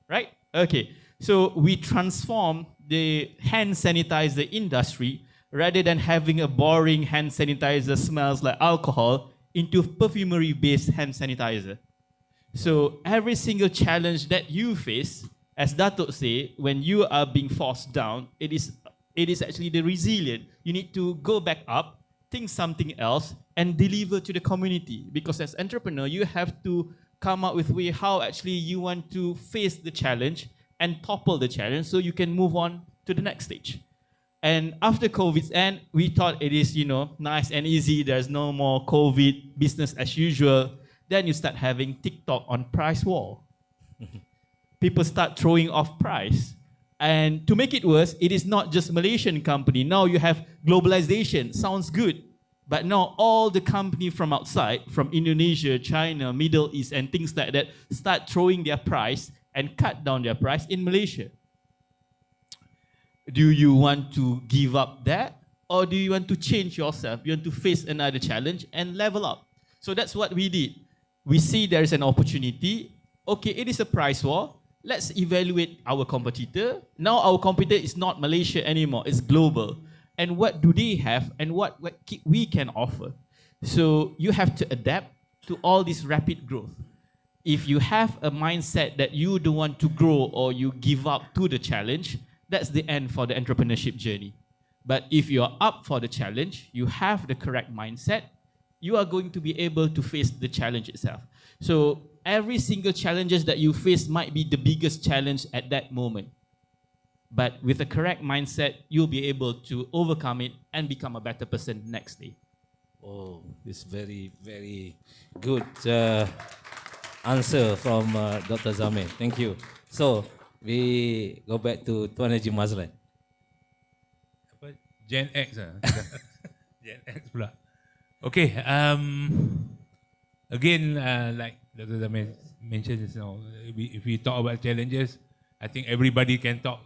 right? Okay, so we transform the hand sanitizer industry rather than having a boring hand sanitizer smells like alcohol into perfumery-based hand sanitizer. So every single challenge that you face, as Datuk say, when you are being forced down, it is actually the resilient. You need to go back up, think something else, and deliver to the community. Because as entrepreneur, you have to come up with a way how actually you want to face the challenge and topple the challenge so you can move on to the next stage. And after COVID's end, we thought it is, nice and easy. There's no more COVID, business as usual. Then you start having TikTok on price war. People start throwing off price. And to make it worse, it is not just Malaysian company. Now you have globalization. Sounds good. But now all the company from outside, from Indonesia, China, Middle East, and things like that, start throwing their price and cut down their price in Malaysia. Do you want to give up that, or do you want to change yourself? You want to face another challenge and level up? So that's what we did. We see there is an opportunity. Okay, it is a price war. Let's evaluate our competitor. Now our competitor is not Malaysia anymore, it's global. And what do they have and what we can offer? So you have to adapt to all this rapid growth. If you have a mindset that you don't want to grow or you give up to the challenge, that's the end for the entrepreneurship journey. But if you are up for the challenge, you have the correct mindset, you are going to be able to face the challenge itself. So every single challenges that you face might be the biggest challenge at that moment. But with the correct mindset, you'll be able to overcome it and become a better person next day. Oh, this very, very good answer from Dr. Zamir. Thank you. So, we go back to Tuan Haji Mazlan. Apa? Gen X ah. Gen X pula. Okay, again, like Dr. Zamir mentioned just now, if we talk about challenges, I think everybody can talk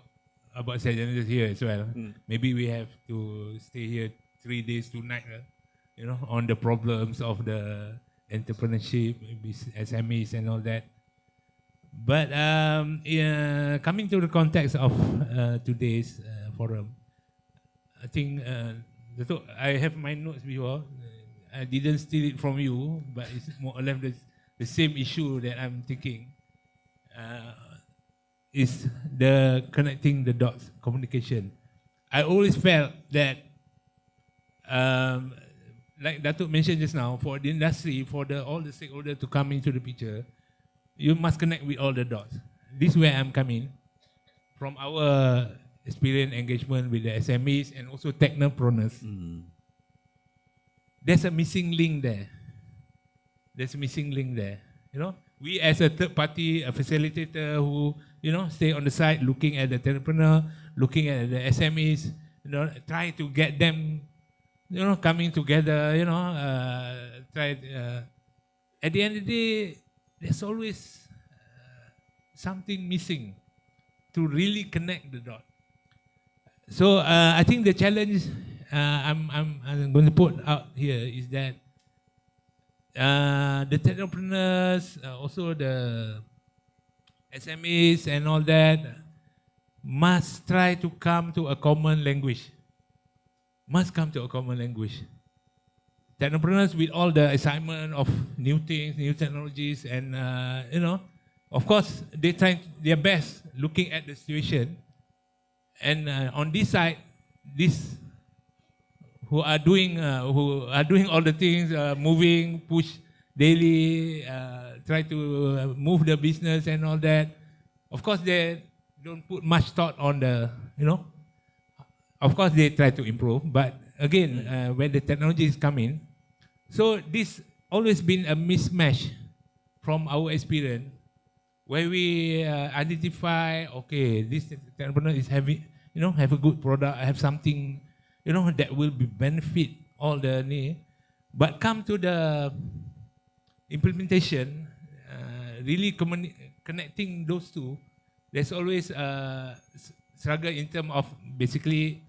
about challenges here as well. Maybe we have to stay here 3 days, 2 nights, on the problems of the entrepreneurship, SMEs and all that. But coming to the context of today's forum, I think Dato', I have my notes before. I didn't steal it from you, but it's more or less the same issue that I'm thinking. Is the connecting the dots, communication. I always felt that, like Datuk mentioned just now, for the industry, for all the stakeholders to come into the picture, you must connect with all the dots. This is where I'm coming from our experience engagement with the SMEs and also technopreneurs. There's a missing link there. There's a missing link there. We as a third party, a facilitator who, stay on the side looking at the entrepreneur, looking at the SMEs, trying to get them, coming together, at the end of the day, there's always something missing to really connect the dot. So I think the challenge I'm going to put out here is that the entrepreneurs, also the SMEs and all that, must try to come to a common language. Must come to a common language. Entrepreneurs with all the excitement of new things, new technologies, and of course they try their best looking at the situation. And on this side, this who are doing all the things, moving, push daily, try to move the business and all that. Of course, they don't put much thought on the, Of course, they try to improve, but again, when the technology is coming, so this always been a mismatch from our experience, where we identify, okay, this entrepreneur is having, have a good product, have something, that will be benefit all the need, but come to the implementation, really connecting those two, there's always a struggle in terms of basically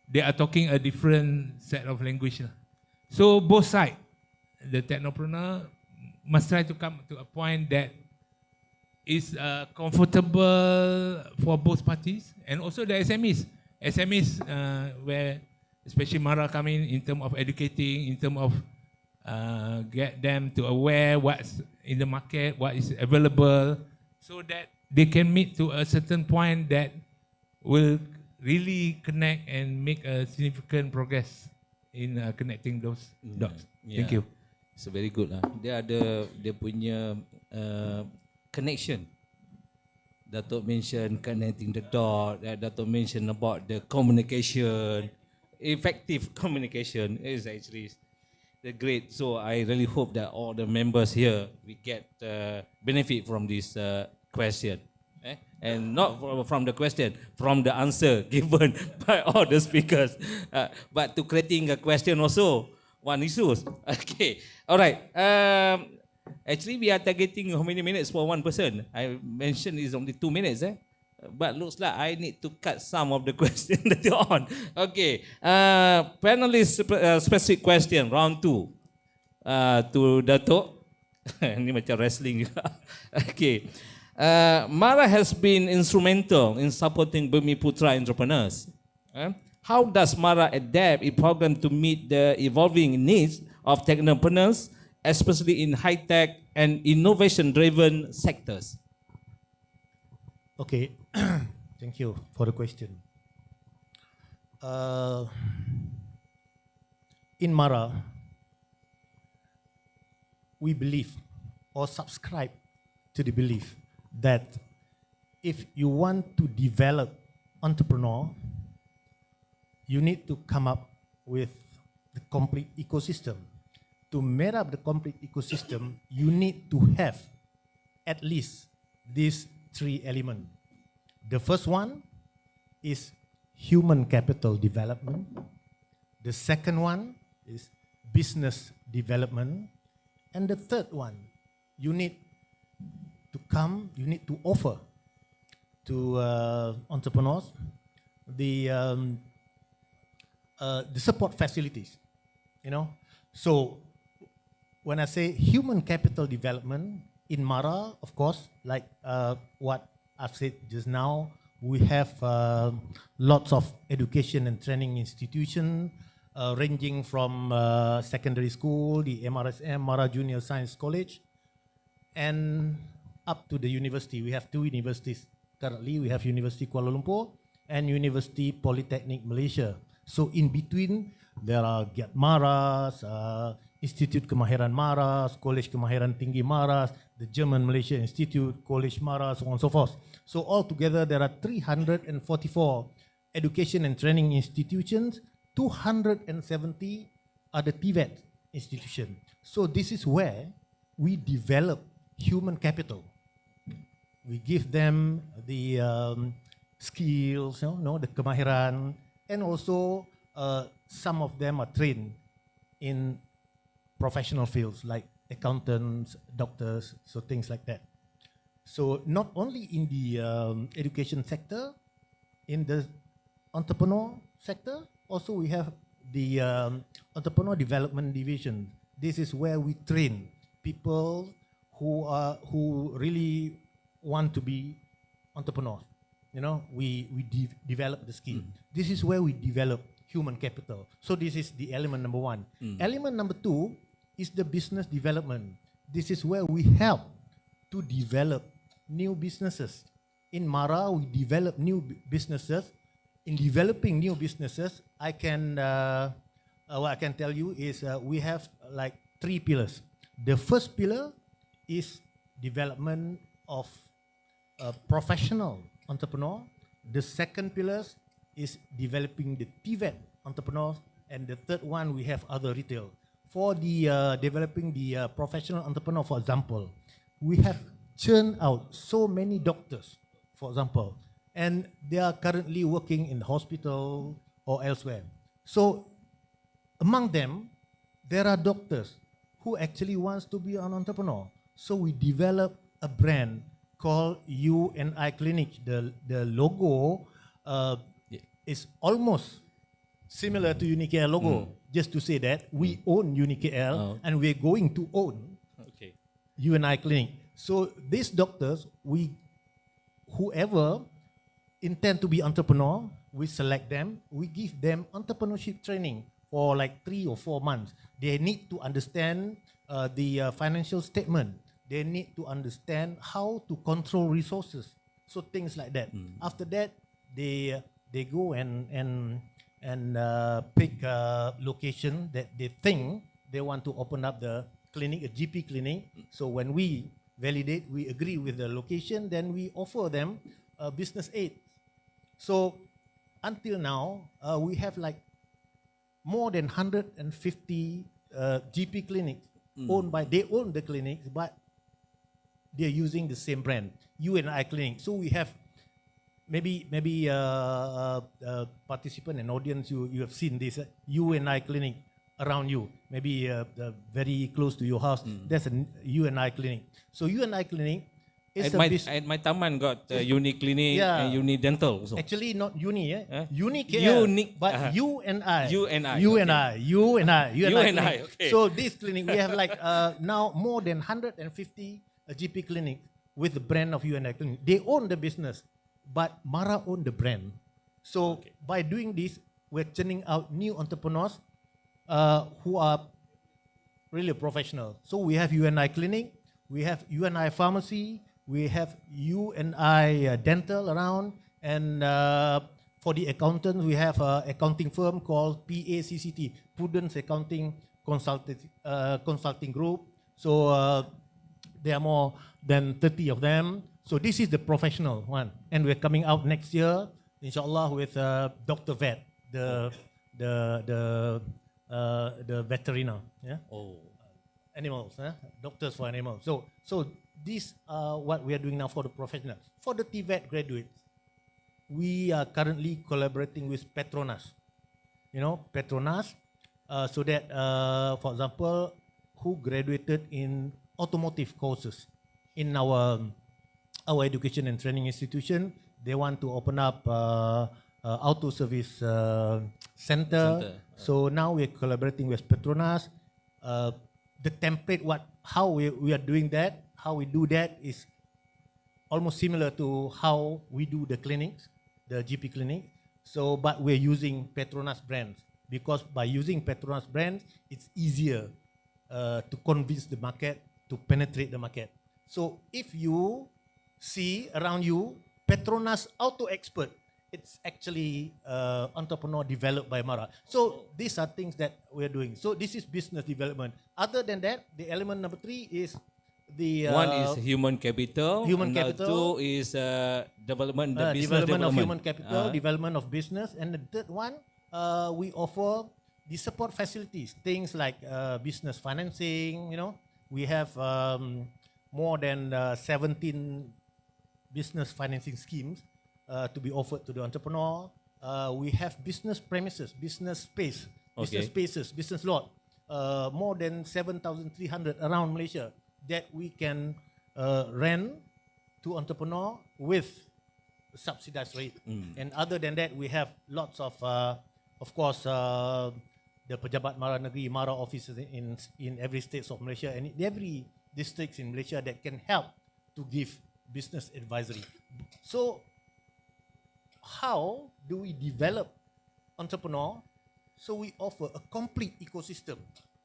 they are talking a different set of language. So both sides, the technopreneur must try to come to a point that is comfortable for both parties, and also the SMEs. SMEs, where especially Mara coming in terms of educating, in terms of get them to aware what's in the market, what is available, so that they can meet to a certain point that will really connect and make a significant progress in connecting those dots. Yeah. Thank you. So very good lah. Dia ada dia punya connection. Datuk mention connecting the dot. Datuk mention about the communication, effective communication is actually the great. So I really hope that all the members here we get benefit from this question. And not from the question, from the answer given by all the speakers. But to creating a question also, one issue. Okay, all right. Actually, we are targeting how many minutes for one person? I mentioned it's only 2 minutes, but looks like I need to cut some of the questions later on. Okay, panelist specific question, round 2. To Dato'. Ini macam wrestling juga. Okay. Mara has been instrumental in supporting Bumiputra entrepreneurs. How does Mara adapt its program to meet the evolving needs of technopreneurs, especially in high-tech and innovation-driven sectors? Okay, thank you for the question. In Mara, we believe or subscribe to the belief that if you want to develop entrepreneur, you need to come up with the complete ecosystem. To meet up the complete ecosystem, you need to have at least these 3 elements. The first one is human capital development. The second one is business development. And the third one, you need to offer to entrepreneurs the support facilities, So when I say human capital development in Mara, of course, like what I've said just now, we have lots of education and training institutions ranging from secondary school, the MRSM, Mara Junior Science College, and up to the university. We have 2 universities currently. We have University Kuala Lumpur and University Polytechnic Malaysia. So in between, there are GIAT Maras, Institute Kemahiran Maras, College Kemahiran Tinggi Maras, the German Malaysia Institute, College Maras, so on and so forth. So altogether, there are 344 education and training institutions, 270 are the TVET institutions. So this is where we develop human capital. We give them the skills, the kemahiran, and also some of them are trained in professional fields like accountants, doctors, so things like that. So not only in the education sector, in the entrepreneur sector, also we have the entrepreneur development division. This is where we train people who really want to be entrepreneurs. We develop the skill. This is where we develop human capital. So this is the element number 1. Element number 2 is the business development. This is where we help to develop new businesses. In Mara, we develop new businesses. In developing new businesses, what I can tell you is we have like 3 pillars. The first pillar is development of a professional entrepreneur. The second pillar is developing the TVET entrepreneurs, and the third one we have other retail. For the developing the professional entrepreneur, for example, we have churned out so many doctors, for example, and they are currently working in the hospital or elsewhere. So among them, there are doctors who actually wants to be an entrepreneur. So we develop a brand called U&I Clinic. The logo is almost similar to UniKL logo. Just to say that we own UniKL and we're going to own U&I Clinic. So these doctors, whoever intend to be entrepreneur, we select them, we give them entrepreneurship training for like 3 or 4 months. They need to understand the financial statement. They need to understand how to control resources. So things like that. After that, they go and pick a location that they think they want to open up the clinic, a GP clinic. So when we validate, we agree with the location, then we offer them business aid. So until now, we have like more than 150 GP clinics they own the clinics, but they're using the same brand, U&I Clinic. So we have maybe participant and audience, you have seen this U&I Clinic around you. Maybe very close to your house, there's a UNI clinic. So UNI clinic is At my taman got uni clinic and uni dental also. actually not uni, Huh? uni KL, Uni- but UNI. UNI, clinic. okay. So this clinic, we have like now more than 150 GP clinic with the brand of UNI clinic. They own the business, but Mara own the brand. So by doing this, we're churning out new entrepreneurs who are really professional. So we have UNI clinic, we have UNI pharmacy, we have UNI dental around, and for the accountants, we have an accounting firm called PACCT, Prudence Accounting Consulting Group. So there are more than 30 of them. So this is the professional one, and we're coming out next year, inshallah, with Dr. Vet, the veterinarian, animals, doctors for animals. So these are what we are doing now for the professionals. For the TVET graduates, we are currently collaborating with Petronas. Petronas, so that, for example, who graduated in automotive courses in our education and training institution, they want to open up auto service center. So now we're collaborating with Petronas. The template, how we are doing that, how we do that is almost similar to how we do the clinics, the GP clinic. So, but we're using Petronas brands, because by using Petronas brands, it's easier to convince the market, to penetrate the market. So if you see around you, Petronas Auto Expert, it's actually entrepreneur developed by Mara. So these are things that we're doing. So this is business development. Other than that, the element number 3 is the one is human capital. Human and capital. 2 is development, the business development of development. human capital, development of business, and the third one, we offer the support facilities, things like business financing. We have more than 17 business financing schemes to be offered to the entrepreneur. We have business premises, business space, business spaces, business lot, more than 7,300 around Malaysia that we can rent to entrepreneur with subsidized rate. And other than that, we have lots of course, the Pejabat Mara Negeri, Mara offices in every state of Malaysia and in every districts in Malaysia that can help to give business advisory. So how do we develop entrepreneur? So we offer a complete ecosystem.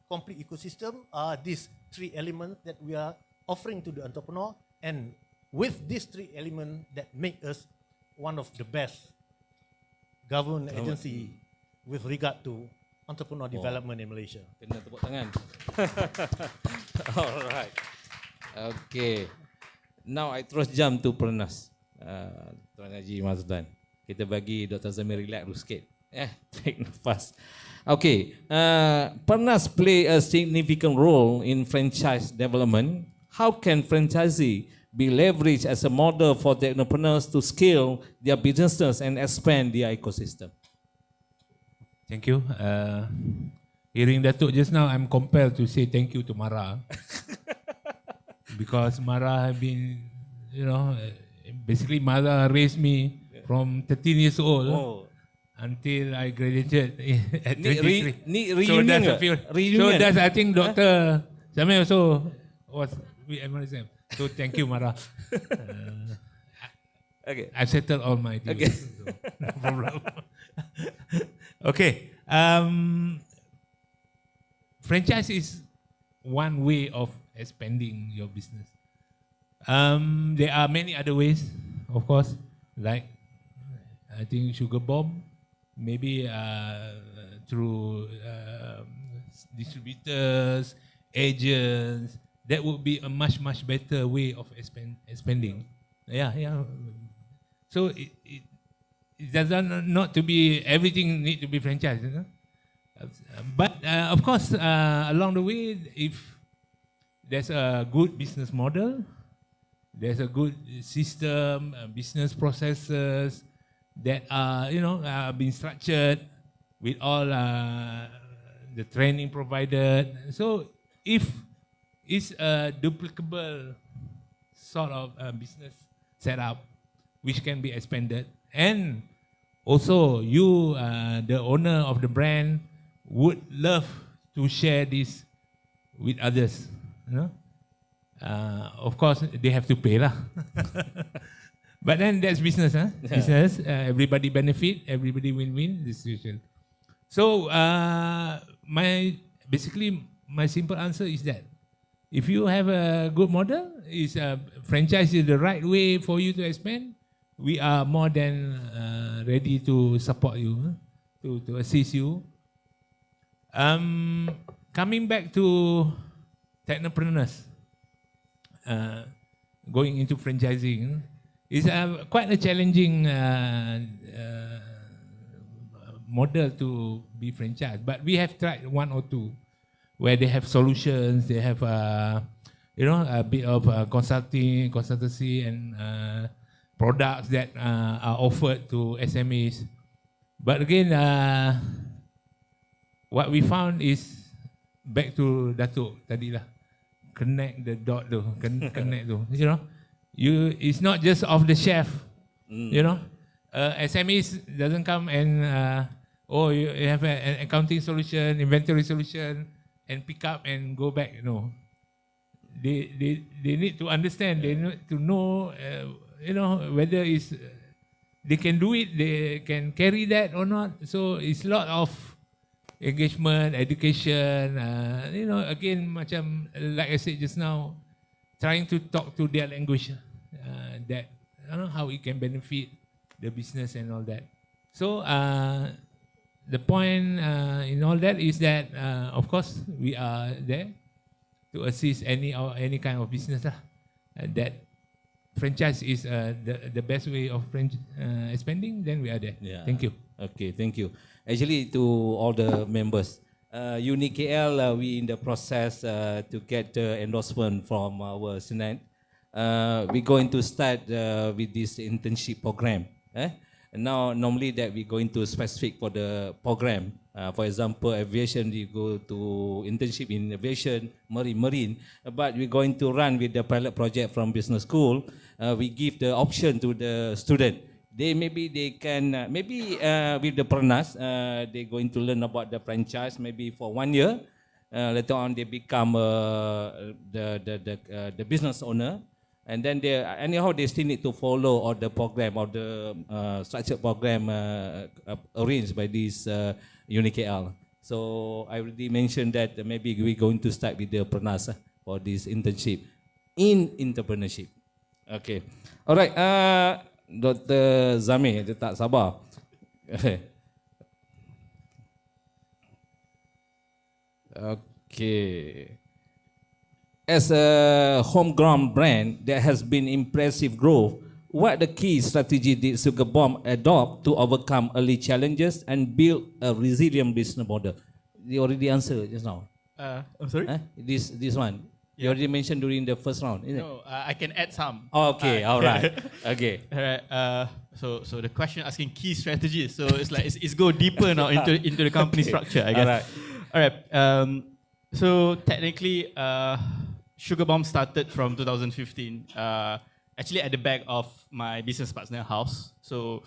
Complete ecosystem are these 3 elements that we are offering to the entrepreneur, and with these 3 elements that make us one of the best government agency with regard to entrepreneur development in Malaysia. Kena tepuk tangan. Alright. Okay. Now I terus jump to Pernas. Tuan Haji Mazdan. Kita bagi Dr. Zamir relax dulu sikit. Take nafas. Okay. Pernas play a significant role in franchise development. How can franchisee be leveraged as a model for the entrepreneurs to scale their businesses and expand their ecosystem? Thank you. Hearing Datuk just now, I'm compelled to say thank you to Mara. Because Mara have been, basically Mara raised me from 13 years old until I graduated at 23. Reunion So that's, I think Dr. Jamil also was with MRSM. So thank you, Mara. Okay. I've settled all my deals. Okay. So no problem. Okay. Franchise is one way of expanding your business. There are many other ways, of course, like I think Sugar Bomb, maybe through distributors, agents. That would be a much better way of expanding. Yeah. So it doesn't not to be everything need to be franchised, but of course along the way, if there's a good business model, there's a good system, business processes that are being structured with all the training provided. So if it's a duplicable sort of business setup, which can be expanded, and also you, the owner of the brand, would love to share this with others, you know. Of course, they have to pay lah. But then that's business, huh? Yeah. Business, everybody benefit, everybody win-win this situation. So my simple answer is that if you have a good model, is franchise is the right way for you to expand, we are more than ready to support you, huh? to assist you. Coming back to technopreneurs, going into franchising is quite a challenging model to be franchised. But we have tried one or two where they have solutions, they have a bit of consultancy and products that are offered to SMEs. But again, what we found is back to Datuk tadi lah, connect the dot tu, connect tu, you know. It's not just off the shelf, you know. SMEs doesn't come and you have an accounting solution, inventory solution, and pick up and go back. No, they need to understand. They need to know, whether they can do it, they can carry that or not. So it's a lot of engagement, education. Again, macam like I said just now, trying to talk to their language, that how it can benefit the business and all that. So the point in all that is that of course we are there to assist any kind of business that franchise is the best way of expanding. Then we are there. Yeah. Thank you. Okay, thank you. Actually, to all the members, UniKL, we in the process to get endorsement from our Senate. We're going to start with this internship program. And now, normally that we're going to specific for the program. For example, aviation, we go to internship in aviation, marine. But we're going to run with the pilot project from business school. We give the option to the student. They can with the Pernas, they're going to learn about the franchise maybe for 1 year. Later on, they become the business owner, and then they still need to follow all the program or the structured program arranged by this UniKL. So I already mentioned that maybe we're going to start with the Pernas for this internship in entrepreneurship. Okay, all right. Dr. Zamir, dia tak sabar. Okay. As a homegrown brand that has been impressive growth, what the key strategy did Sugar Bomb adopt to overcome early challenges and build a resilient business model? You already answered just now. I'm sorry? This one. You already mentioned during the first round, isn't it? No, I can add some. Okay, all right. Okay. All right. So the question asking key strategies. So it's like it's go deeper now into the company structure, I guess. All right. So technically, Sugar Bomb started from 2015. Actually, at the back of my business partner house. So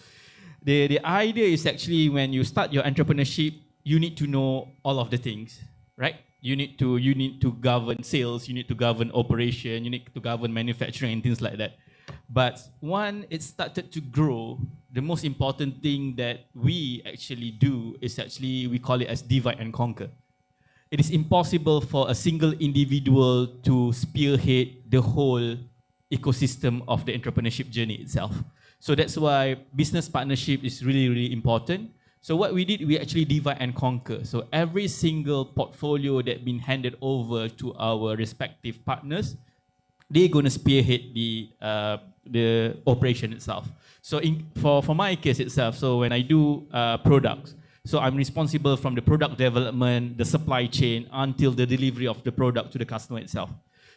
the idea is actually when you start your entrepreneurship, you need to know all of the things, right? You need to govern sales, you need to govern operation, you need to govern manufacturing and things like that. But when it started to grow, the most important thing that we actually do is we call it as divide and conquer. It is impossible for a single individual to spearhead the whole ecosystem of the entrepreneurship journey itself. So that's why business partnership is really, really important. So what we did, we actually divide and conquer. So every single portfolio that been handed over to our respective partners, they're going to spearhead the operation itself. So for my case itself, so when I do products, so I'm responsible from the product development, the supply chain, until the delivery of the product to the customer itself.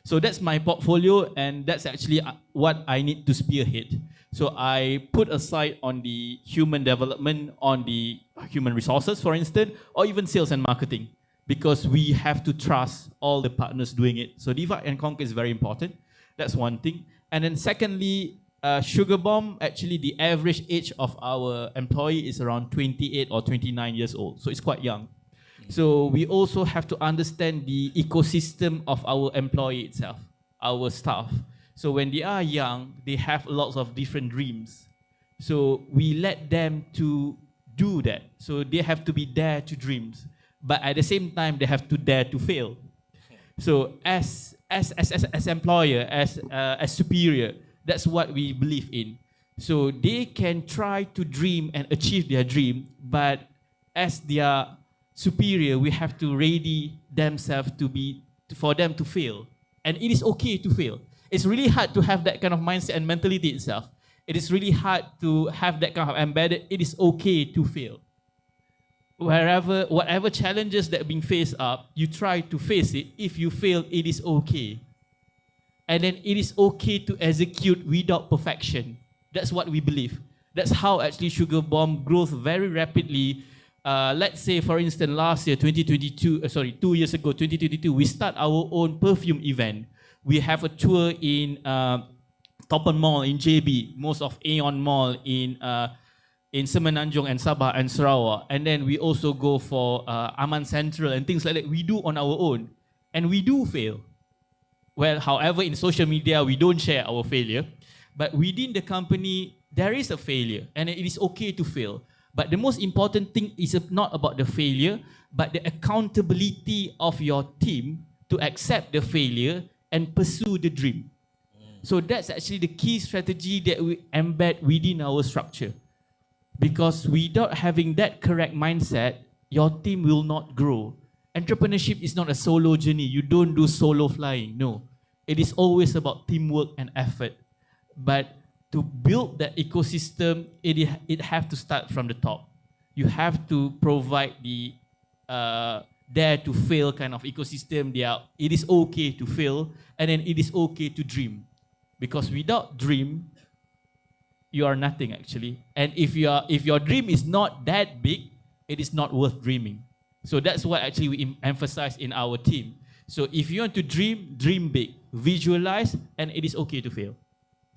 So that's my portfolio, and that's actually what I need to spearhead. So I put aside on the human development, on the human resources, for instance, or even sales and marketing. because we have to trust all the partners doing it. So divide and conquer is very important. That's one thing. And then secondly, Sugar Bomb, actually the average age of our employee is around 28 or 29 years old. So it's quite young. So we also have to understand the ecosystem of our employee itself, our staff. So when they are young, they have lots of different dreams. So we let them to do that. So they have to be dare to dreams, but at the same time they have to dare to fail. So as employer, as superior, that's what we believe in. So they can try to dream and achieve their dream, but as their superior, we have to ready themselves for them to fail. And it is okay to fail. It's really hard to have that kind of mindset and mentality itself. It is really hard to have that kind of embedded. It is okay to fail. Whatever challenges that are being faced up, you try to face it. If you fail, it is okay. And then it is okay to execute without perfection. That's what we believe. That's how actually Sugar Bomb grows very rapidly. Let's say, for instance, last year, 2 years ago, 2022, we start our own perfume event. We have a tour in Toppen Mall in JB, most of Aeon Mall in Semenanjung and Sabah and Sarawak. And then we also go for Aman Central and things like that. We do on our own. And we do fail. Well, however, in social media, we don't share our failure. But within the company, there is a failure. And it is okay to fail. But the most important thing is not about the failure, but the accountability of your team to accept the failure and pursue the dream. So that's actually the key strategy that we embed within our structure. Because without having that correct mindset, your team will not grow. Entrepreneurship is not a solo journey. You don't do solo flying. No. It is always about teamwork and effort. But to build that ecosystem, it has to start from the top. You have to provide the dare to fail kind of ecosystem. It is okay to fail, and then it is okay to dream. Because without dream, you are nothing actually. And if your dream is not that big, it is not worth dreaming. So that's what actually we emphasize in our team. So if you want to dream, dream big, visualize, and it is okay to fail.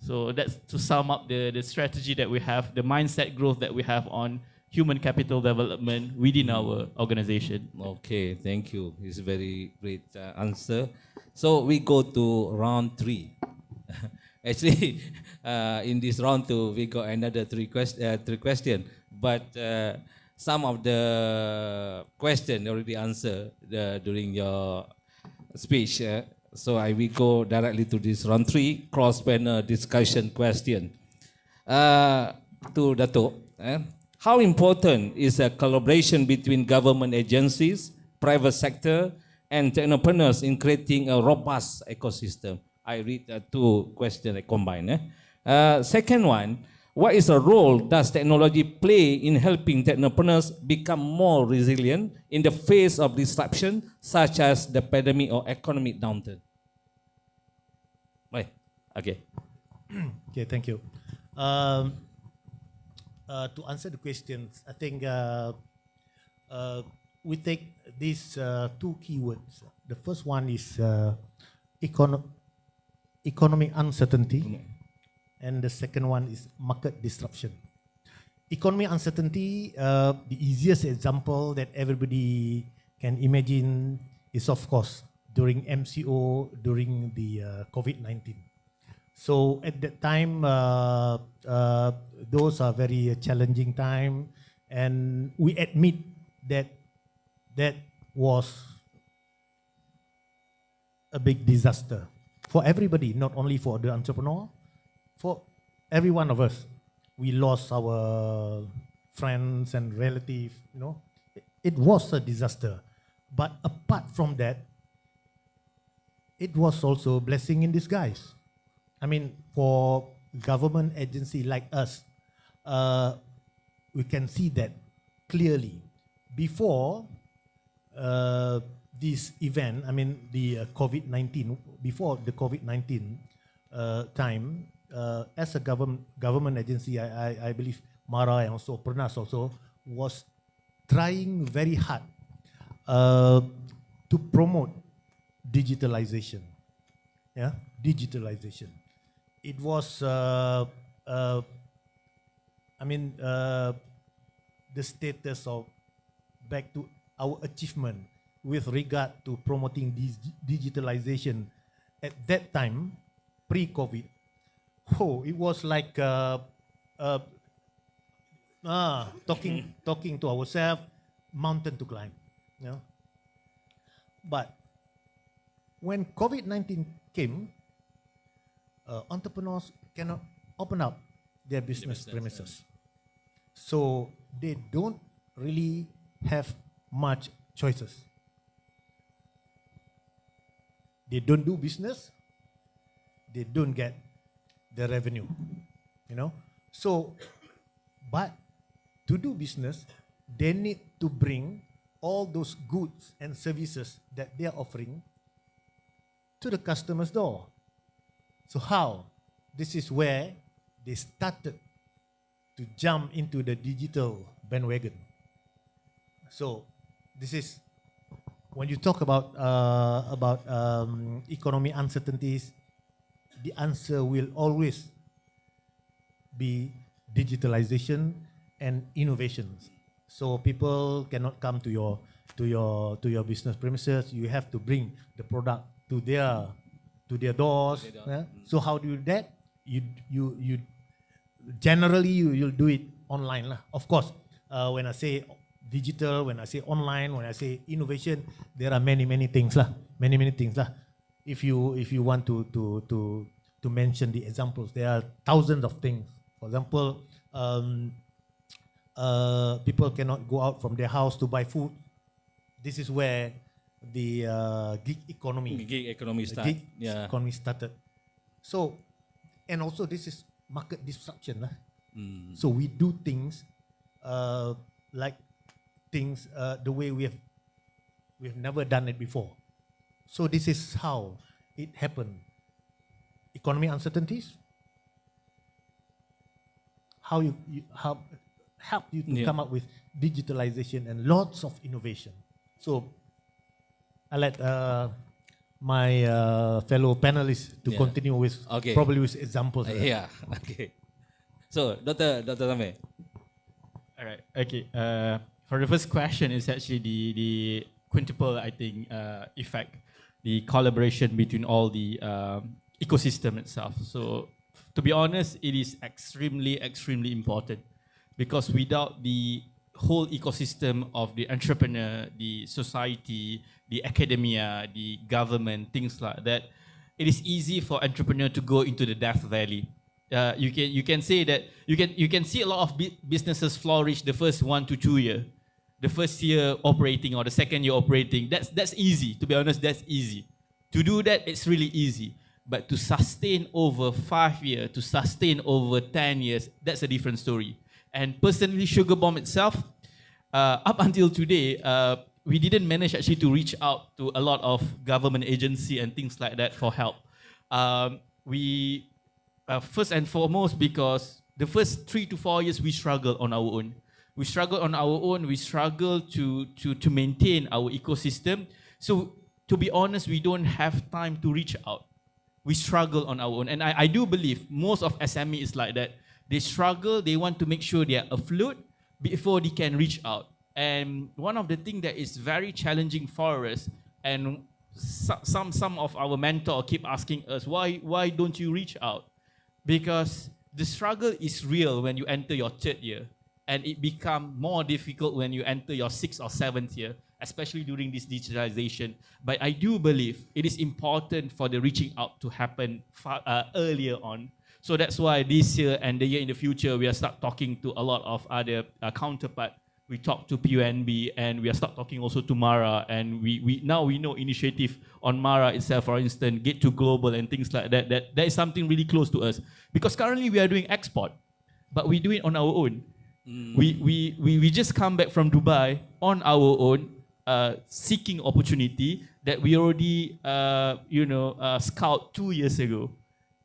So that's to sum up the strategy that we have, the mindset growth that we have on human capital development within our organization. Okay, thank you. It's a very great answer. So we go to round 3. Actually, in this round 2, we got another three questions. But some of the question already answered during your speech. So I will go directly to this round 3 cross-panel discussion question. To Dato', how important is a collaboration between government agencies, private sector, and entrepreneurs in creating a robust ecosystem? I read 2 questions combined. Second one, what is the role does technology play in helping entrepreneurs become more resilient in the face of disruption, such as the pandemic or economic downturn? Right. Okay. Okay, thank you. To answer the questions, I think we take these 2 keywords. The first one is economic uncertainty, and the second one is market disruption. Economic uncertainty, the easiest example that everybody can imagine is, of course, during MCO, during the COVID-19. So at that time, those are very challenging time, and we admit that that was a big disaster for everybody, not only for the entrepreneur, for every one of us. We lost our friends and relatives, you know. It was a disaster. But apart from that, it was also a blessing in disguise. I mean, for government agency like us, we can see that clearly. Before this event, I mean the COVID-19, before the COVID-19 time, as a government agency, I believe Mara and also Pernas also was trying very hard uh, to promote digitalization. Yeah, digitalization. It was, the status of back to our achievement with regard to promoting this digitalization at that time, pre-COVID. Oh, it was like talking to ourselves, mountain to climb. You know? But when COVID-19 came, entrepreneurs cannot open up their business premises. So they don't really have much choices. They don't do business, they don't get the revenue, you know. So, but to do business, they need to bring all those goods and services that they are offering to the customer's door. So how? This is where they started to jump into the digital bandwagon. So this is when you talk about economy uncertainties, the answer will always be digitalization and innovations. So people cannot come to your business premises. You have to bring the product to their doors. Yeah? So how do you do that? You generally you'll do it online lah. Of course, when I say digital, when I say online, when I say innovation, there are many things lah. Many things lah. If you want to mention the examples, there are thousands of things. For example, people cannot go out from their house to buy food. This is where the gig economy started. So, and also this is market disruption lah. So we do things like things the way we've never done it before. So this is how it happened. Economy uncertainties. How help you to come up with digitalization and lots of innovation. So I let my fellow panelists to continue with probably with examples. Okay. So Dr. Tame. All right. Okay. For the first question, is actually the quintuple, I think, effect, the collaboration between all the ecosystem itself. So, to be honest, it is extremely important, because without the whole ecosystem of the entrepreneur, the society, the academia, the government, things like that, it is easy for entrepreneur to go into the death valley. You can say that you can see a lot of businesses flourish the first 1 to 2 years, the first year operating or the second year operating. That's easy. To be honest, that's easy. To do that, it's really easy. But to sustain over 5 years, to sustain over 10 years, that's a different story. And personally, Sugar Bomb itself, up until today, we didn't manage actually to reach out to a lot of government agency and things like that for help. We first and foremost, because the first 3 to 4 years we struggled on our own. We struggled on our own. We struggled to maintain our ecosystem. So to be honest, we don't have time to reach out. We struggle on our own. And I do believe most of SME is like that. They struggle, they want to make sure they are afloat before they can reach out. And one of the things that is very challenging for us, and some of our mentors keep asking us, why don't you reach out? Because the struggle is real when you enter your 3rd year, and it becomes more difficult when you enter your 6th or 7th year, especially during this digitalization. But I do believe it is important for the reaching out to happen earlier on. So that's why this year and the year in the future, we are start talking to a lot of other counterparts. We talk to PUNB, and we are start talking also to Mara, and we now know initiative on Mara itself, for instance, Get to Global and things like that. That is something really close to us, because currently we are doing export, but we do it on our own. We just come back from Dubai on our own, seeking opportunity that we already scout 2 years ago,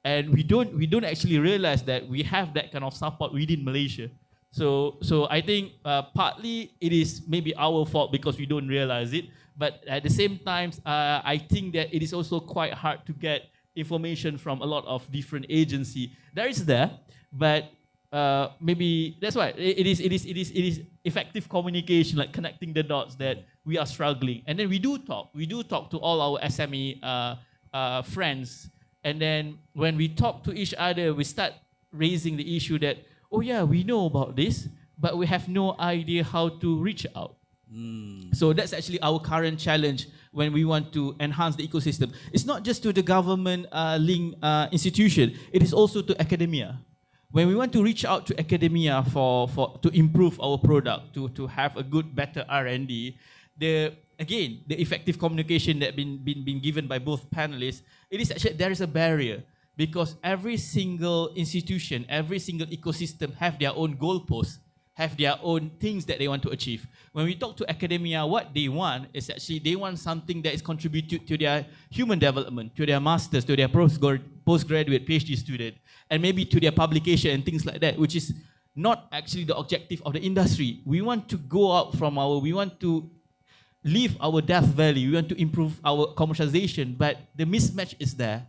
and we don't actually realize that we have that kind of support within Malaysia. So I think partly it is maybe our fault because we don't realize it. But at the same time, I think that it is also quite hard to get information from a lot of different agency. There is there, but maybe that's why it is effective communication, like connecting the dots that we are struggling. And then we do talk to all our SME friends. And then when we talk to each other, we start raising the issue that, oh yeah, we know about this, but we have no idea how to reach out. So that's actually our current challenge when we want to enhance the ecosystem. It's not just to the government link institution, it is also to academia. When we want to reach out to academia to improve our product, to have a good, better R&D, the effective communication that been given by both panelists, it is actually, there is a barrier because every single institution, every single ecosystem have their own goalposts, have their own things that they want to achieve. When we talk to academia, what they want is actually they want something that is contributed to their human development, to their masters, to their postgraduate PhD student, and maybe to their publication and things like that, which is not actually the objective of the industry. We want to go out from we want to leave our death valley, we want to improve our commercialization, but the mismatch is there.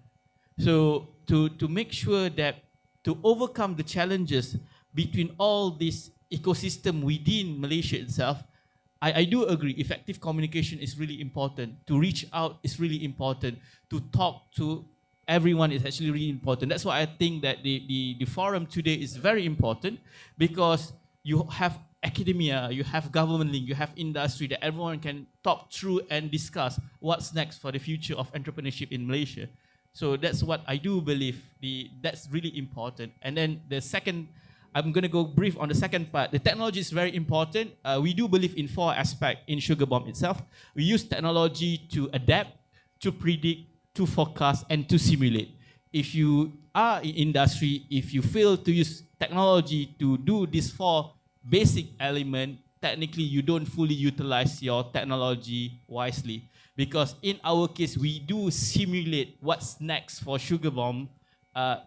So to make sure that to overcome the challenges between all this ecosystem within Malaysia itself, I do agree, effective communication is really important. To reach out is really important. To talk to everyone is actually really important. That's why I think that the forum today is very important, because you have academia, you have government link, you have industry, that everyone can talk through and discuss what's next for the future of entrepreneurship in Malaysia. So that's what I do believe, that's really important. And then the second, I'm going to go brief on the second part. The technology is very important. We do believe in 4 aspects in Sugar Bomb itself. We use technology to adapt, to predict, to forecast, and to simulate. If you are in industry, if you fail to use technology to do these 4 basic elements, technically you don't fully utilize your technology wisely. Because in our case, we do simulate what's next for Sugar Bomb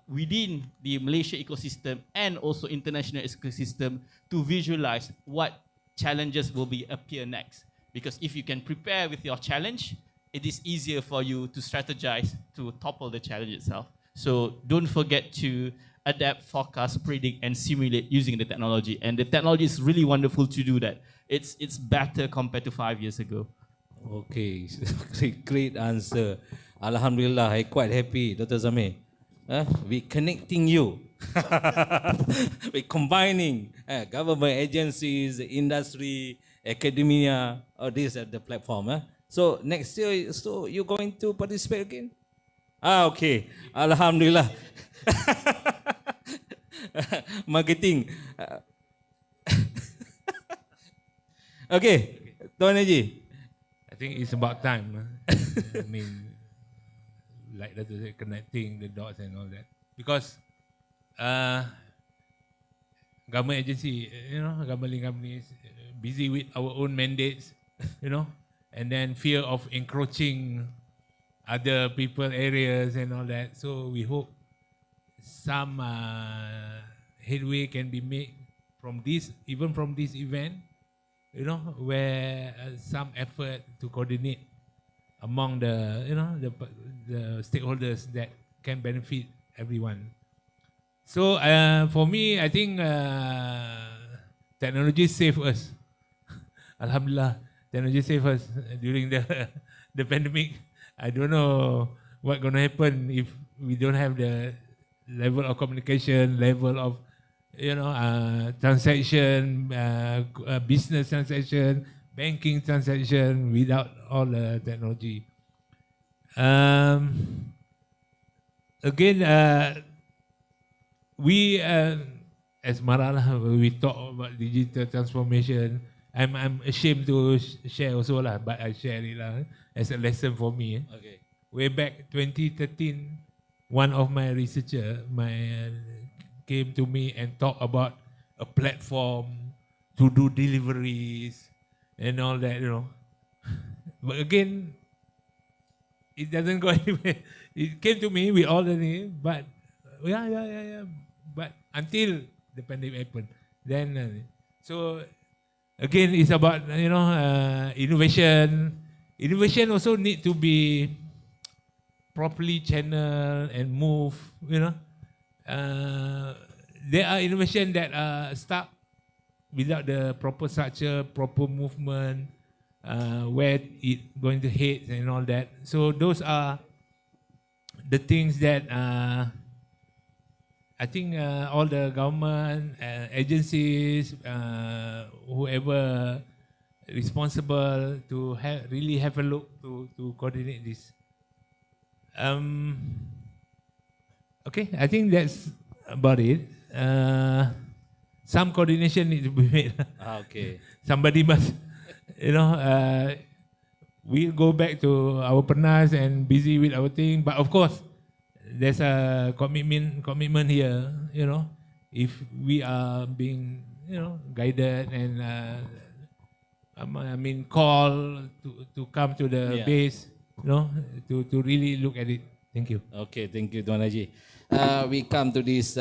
within the Malaysia ecosystem and also international ecosystem, to visualize what challenges will appear next. Because if you can prepare with your challenge, it is easier for you to strategize to topple the challenge itself. So don't forget to adapt, forecast, predict, and simulate using the technology. And the technology is really wonderful to do that. It's better compared to 5 years ago. Okay, great answer. Alhamdulillah, I'm quite happy, Dr. Zamir. We connecting you. We combining government agencies, industry, academia, all these at the platform. So next year, so you're going to participate again? Okay. Alhamdulillah. Marketing. Okay, Tuan Haji. I think it's about time. I mean, like that, connecting the dots and all that. Because government agency, government companies busy with our own mandates, and then fear of encroaching other people areas and all that. So we hope some headway can be made from this, even from this event, where some effort to coordinate among the stakeholders that can benefit everyone. So for me, I think technology saved us. Alhamdulillah, technology saved us during the pandemic. I don't know what's going to happen if we don't have the level of communication, level of transaction, business transaction, banking transaction without all the technology. Again, we as Marala, we talk about digital transformation. I'm ashamed to share also lah, but I share it lah as a lesson for me. Okay. Way back 2013, one of my researcher came to me and talked about a platform to do deliveries and all that, But again, it doesn't go anywhere. It came to me with all the name, but yeah. But until the pandemic happened, Then so again, it's about innovation. Innovation also need to be properly channeled and move. There are innovation that are stuck without the proper structure, proper movement, where it going to hit and all that. So those are the things that I think all the government agencies, whoever responsible to really have a look to coordinate this. Okay, I think that's about it. Some coordination needs to be made. Okay. Somebody must, we'll go back to our pernas and busy with our thing. But of course, there's a commitment here. If we are being, guided and call to come to the base, to really look at it. Thank you. Okay, thank you, Tuan Haji. We come to this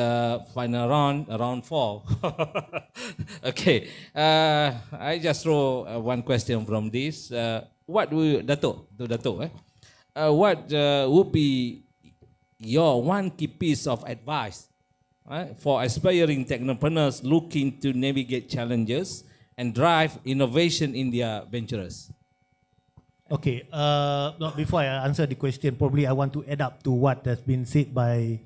final round 4. Okay, I just throw one question from this. What will what would be your one key piece of advice for aspiring technopreneurs looking to navigate challenges and drive innovation in their ventures? Okay, before I answer the question, probably I want to add up to what has been said by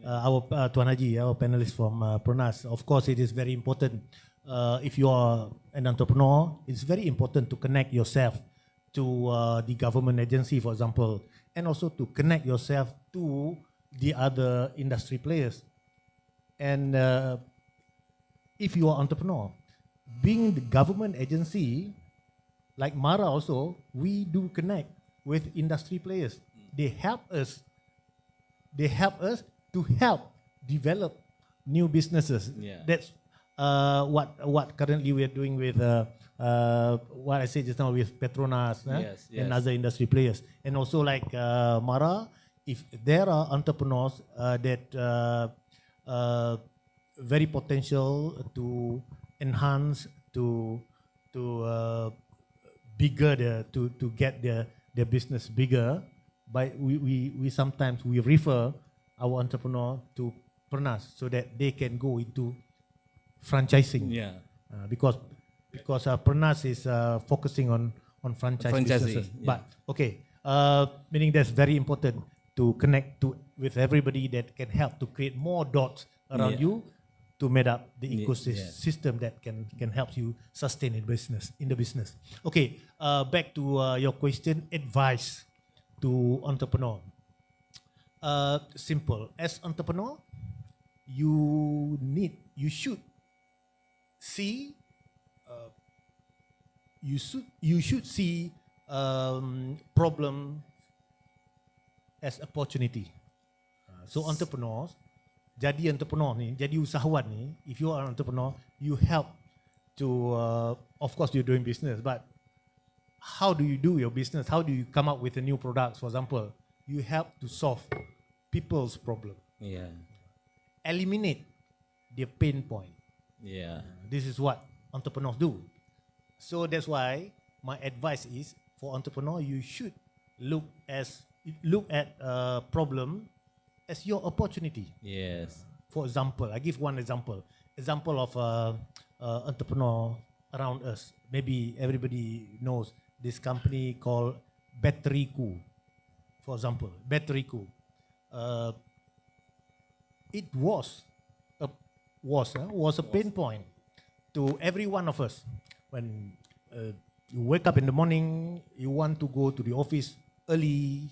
our Tuan Haji, our panelist from Pernas. Of course, it is very important. If you are an entrepreneur, it's very important to connect yourself to the government agency, for example, and also to connect yourself to the other industry players. And if you are entrepreneur, being the government agency, like Mara also, we do connect with industry players. They help us to help develop new businesses. Yeah. That's what currently we are doing with what I said just now with Petronas and other industry players. And also like Mara, if there are entrepreneurs that very potential to enhance, to bigger, to get their business bigger, but we sometimes we refer our entrepreneur to Pernas so that they can go into franchising. Yeah. Because Pernas is focusing on franchise businesses. Yeah. But okay, meaning that's very important to connect with everybody that can help to create more dots around you to make up the ecosystem that can help you sustain in the business. Okay, back to your question, advice to entrepreneur. Simple. As entrepreneur, you should see problem as opportunity. So entrepreneurs, jadi entrepreneur ni, jadi usahawan ni, if you are an entrepreneur, you help to, of course you're doing business, but how do you do your business? How do you come up with a new product? For example, you help to solve people's problem. Yeah. Eliminate their pain point. Yeah. This is what entrepreneurs do. So that's why my advice is for entrepreneur, you should look at problem as your opportunity. Yes. For example, I give one example. Example of entrepreneur around us. Maybe everybody knows this company called Batteriku. For example, Batteriku. It was a pain point to every one of us. When you wake up in the morning, you want to go to the office early,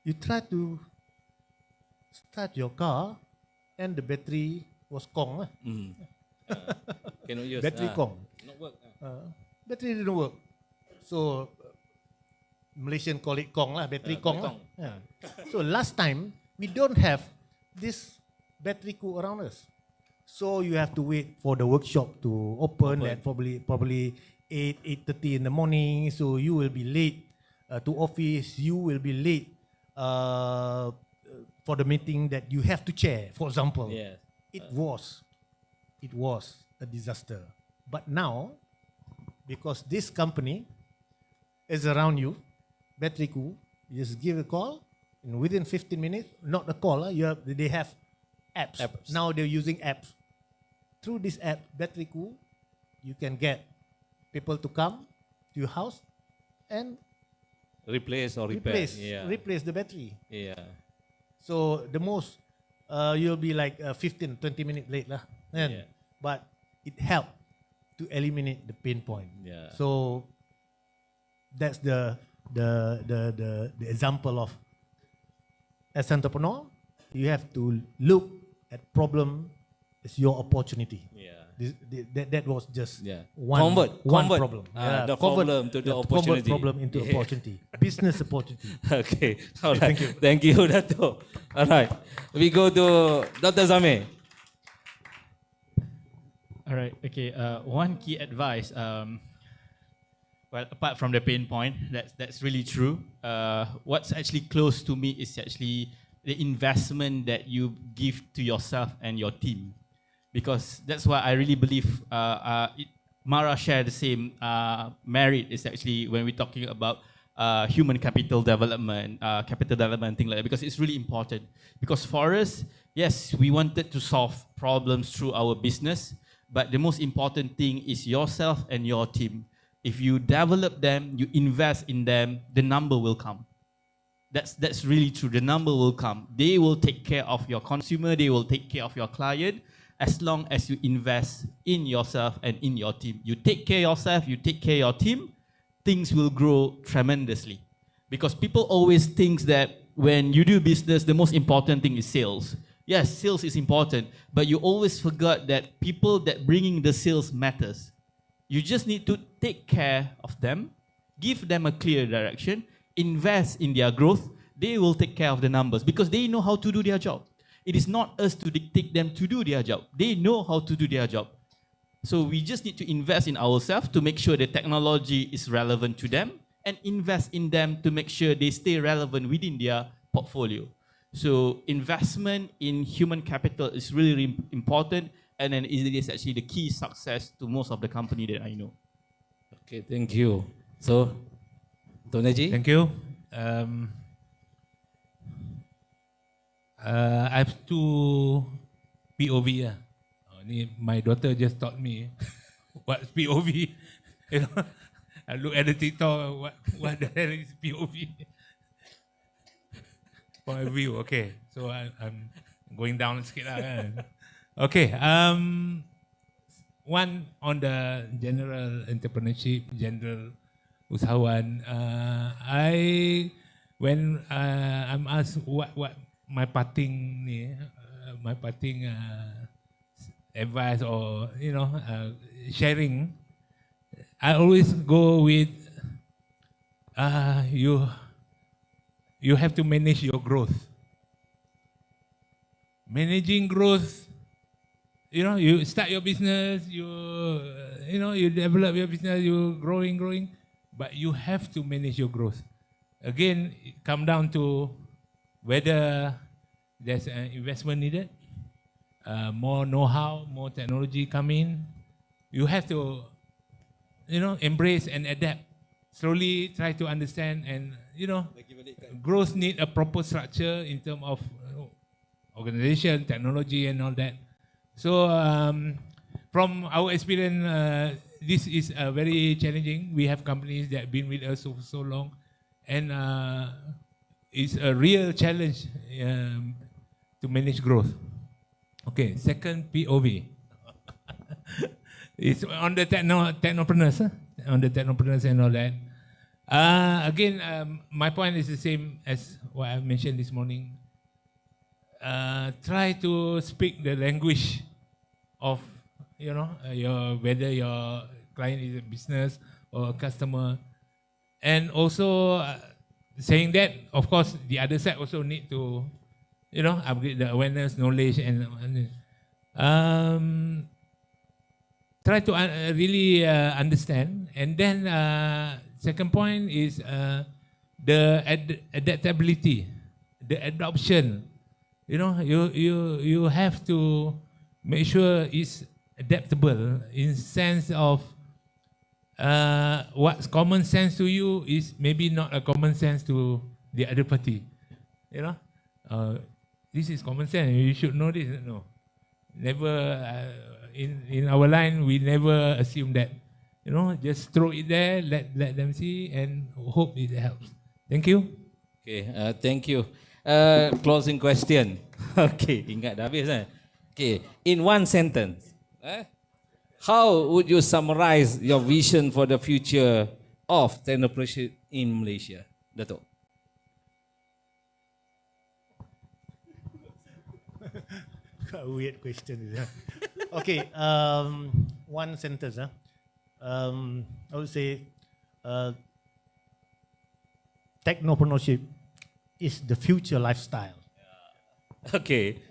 you try to start your car and the battery was Kong. Cannot use. Battery Kong. Not work. Battery didn't work. So Malaysian call it Kong lah, battery Kong lah. Yeah. So last time we don't have this battery cool around us. So you have to wait for the workshop to open at probably 8:30 in the morning. So you will be late to office. You will be late for the meeting that you have to chair, for example. Yes. It was a disaster. But now, because this company is around you, Battery Cool, you just give a call, and within 15 minutes, not a call, they have apps. Now they're using apps. Through this app, Battery Cool, you can get people to come to your house and Replace or repair. replace the battery. Yeah. So the most, you'll be like 15, 20 minutes late lah. Yeah. But it helped to eliminate the pain point. Yeah. So that's the example of, as entrepreneur, you have to look at problem as your opportunity. Yeah. That was just Yeah. one Convert, problem. the problem to the Convert opportunity. problem into Yeah. opportunity. Business opportunity. Okay. All right. Thank you. Thank you, Dato'. All right. We go to Dr. Zamir. All right. Okay. One key advice. Well, apart from the pain point, that's really true. What's actually close to me is actually the investment that you give to yourself and your team, because that's why I really believe Mara share the same merit. Is actually when we're talking about human capital development, thing like that, because it's really important. Because for us, yes, we wanted to solve problems through our business, but the most important thing is yourself and your team. If you develop them, you invest in them, the number will come. That's really true. The number will come. They will take care of your consumer. They will take care of your client. As long as you invest in yourself and in your team, you take care of yourself, you take care of your team, things will grow tremendously. Because people always think that when you do business, the most important thing is sales. Yes, sales is important, but you always forget that people that bringing the sales matters. You just need to take care of them, give them a clear direction, invest in their growth. They will take care of the numbers because they know how to do their job. It is not us to dictate them to do their job. They know how to do their job. So we just need to invest in ourselves to make sure the technology is relevant to them and invest in them to make sure they stay relevant within their portfolio. So investment in human capital is really, really important, and then it is actually the key success to most of the company that I know. Okay, thank you. So, Toneji? Thank you. I have two POV. My daughter just taught me what's POV. You know, I look at the TikTok. What the hell is POV? Point of view. Okay, so I'm going down sikit lah kan. Okay. One on the general entrepreneurship, general usahawan. When I'm asked what my parting advice or sharing, I always go with you have to manage your growth. Managing growth, you start your business, you develop your business, you growing, but you have to manage your growth. Again, it come down to whether there's an investment needed, more know-how, more technology come in. You have to, embrace and adapt. Slowly try to understand, and growth need a proper structure in terms of organization, technology, and all that. So from our experience, this is very challenging. We have companies that have been with us for so long, and it's a real challenge to manage growth. Okay, second POV. It's on the technopreneurs, on the technopreneurs and all that. Again, my point is the same as what I mentioned this morning. Try to speak the language of, whether your client is a business or a customer. And also saying that, of course, the other side also need to, upgrade the awareness, knowledge, and try to really understand. And then second point is the adaptability, the adoption. You know, you have to make sure it's adaptable in sense of what's common sense to you is maybe not a common sense to the other party. You know, this is common sense. You should know this. No, never. In our line, we never assume that. You know, just throw it there, let them see, and hope it helps. Thank you. Okay, thank you. Closing question. Okay, ingat dah habis kan? Okay, in one sentence, how would you summarize your vision for the future of technopreneurship in Malaysia, Dato'? A weird question. Okay, one sentence. I would say technopreneurship is the future lifestyle. Okay.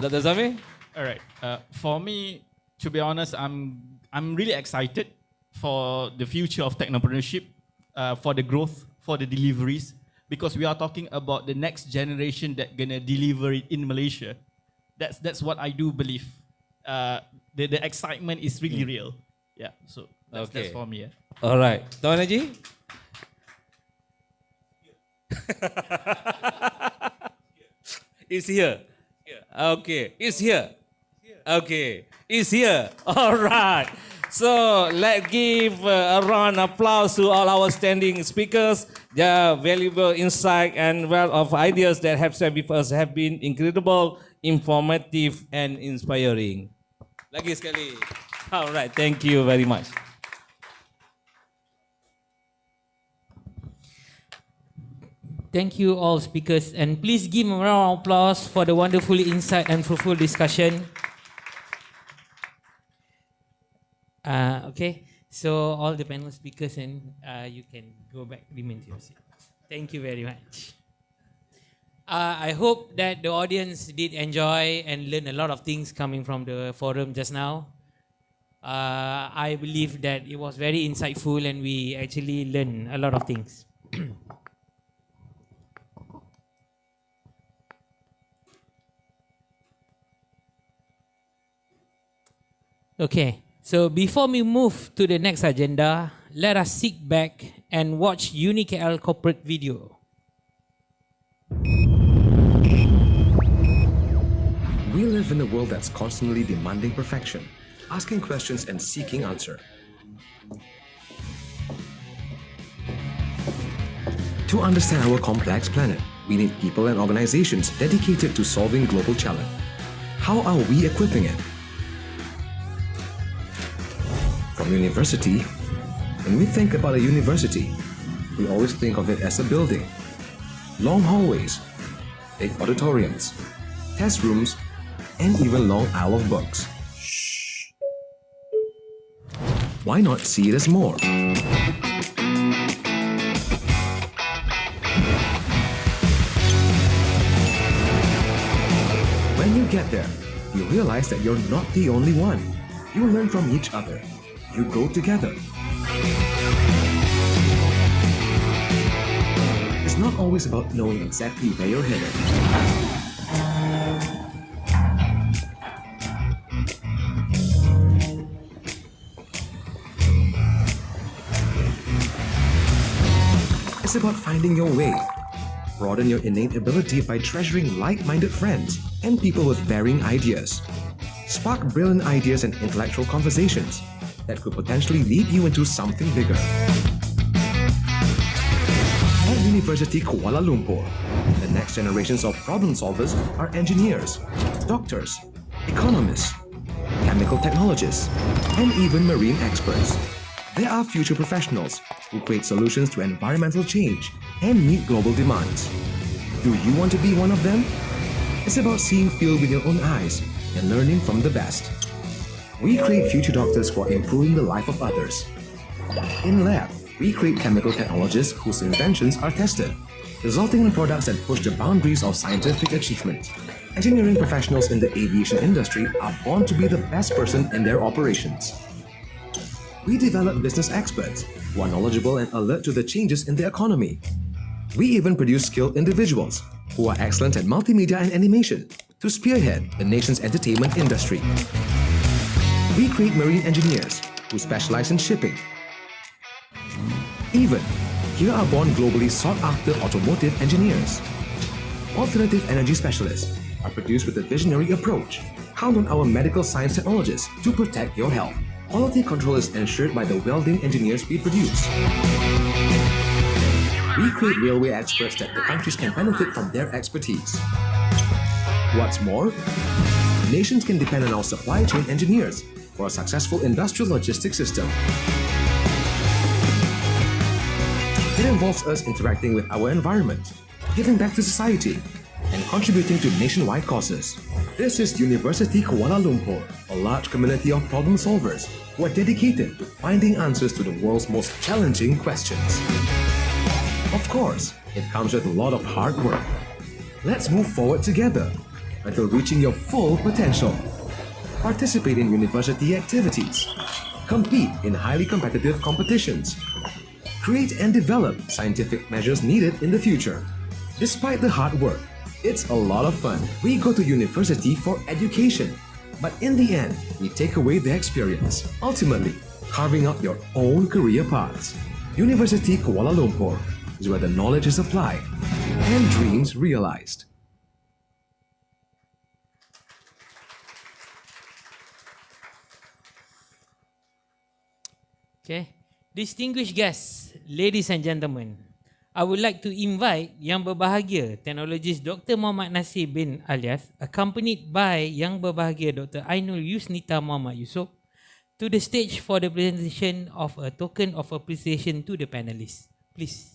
Dr. Zami? All right. For me, to be honest, I'm really excited for the future of technopreneurship, for the growth, for the deliveries, because we are talking about the next generation that gonna deliver it in Malaysia. That's what I do believe. The excitement is really real. Yeah. So that's for me. Yeah. All right. Tuan Haji? It's here. Okay. It's here. Okay. It's here. All right. So let's give a round of applause to all our standing speakers. Their valuable insight and wealth of ideas that have shared with us have been incredible, informative, and inspiring. Lagi sekali. All right. Thank you very much. Thank you all speakers, and please give a round of applause for the wonderful insight and fruitful discussion. Okay, so all the panel speakers, and you can go back, remain to your seat. Thank you very much. I hope that the audience did enjoy and learn a lot of things coming from the forum just now. I believe that it was very insightful and we actually learned a lot of things. Okay, so before we move to the next agenda, let us sit back and watch UniKL corporate video. We live in a world that's constantly demanding perfection, asking questions and seeking answer. To understand our complex planet, we need people and organizations dedicated to solving global challenge. How are we equipping it? From university, when we think about a university, we always think of it as a building. Long hallways, big auditoriums, test rooms, and even long aisle of books. Shh. Why not see it as more? When you get there, you realize that you're not the only one. You learn from each other. You grow together. It's not always about knowing exactly where you're headed. It's about finding your way. Broaden your innate ability by treasuring like-minded friends and people with varying ideas. Spark brilliant ideas and intellectual conversations that could potentially lead you into something bigger. At University Kuala Lumpur, the next generations of problem solvers are engineers, doctors, economists, chemical technologists, and even marine experts. They are future professionals who create solutions to environmental change and meet global demands. Do you want to be one of them? It's about seeing field with your own eyes and learning from the best. We create future doctors who are improving the life of others. In lab, we create chemical technologists whose inventions are tested, resulting in products that push the boundaries of scientific achievement. Engineering professionals in the aviation industry are born to be the best person in their operations. We develop business experts who are knowledgeable and alert to the changes in the economy. We even produce skilled individuals who are excellent at multimedia and animation to spearhead the nation's entertainment industry. We create marine engineers who specialize in shipping. Even, here are born globally sought-after automotive engineers. Alternative energy specialists are produced with a visionary approach. Count on our medical science technologists to protect your health. Quality control is ensured by the welding engineers we produce. We create railway experts that the countries can benefit from their expertise. What's more, nations can depend on our supply chain engineers for a successful industrial logistics system. It involves us interacting with our environment, giving back to society, and contributing to nationwide causes. This is University Kuala Lumpur, a large community of problem solvers who are dedicated to finding answers to the world's most challenging questions. Of course, it comes with a lot of hard work. Let's move forward together until reaching your full potential. Participate in university activities. Compete in highly competitive competitions. Create and develop scientific measures needed in the future. Despite the hard work, it's a lot of fun. We go to university for education, but in the end, we take away the experience, ultimately carving out your own career paths. University Kuala Lumpur is where the knowledge is applied and dreams realized. Okay. Distinguished guests, ladies and gentlemen, I would like to invite Yang Berbahagia Teknologis Dr. Muhammad Nasir bin Alias, accompanied by Yang Berbahagia Dr. Ainul Yusnita Muhammad Yusof, to the stage for the presentation of a token of appreciation to the panelists. Please.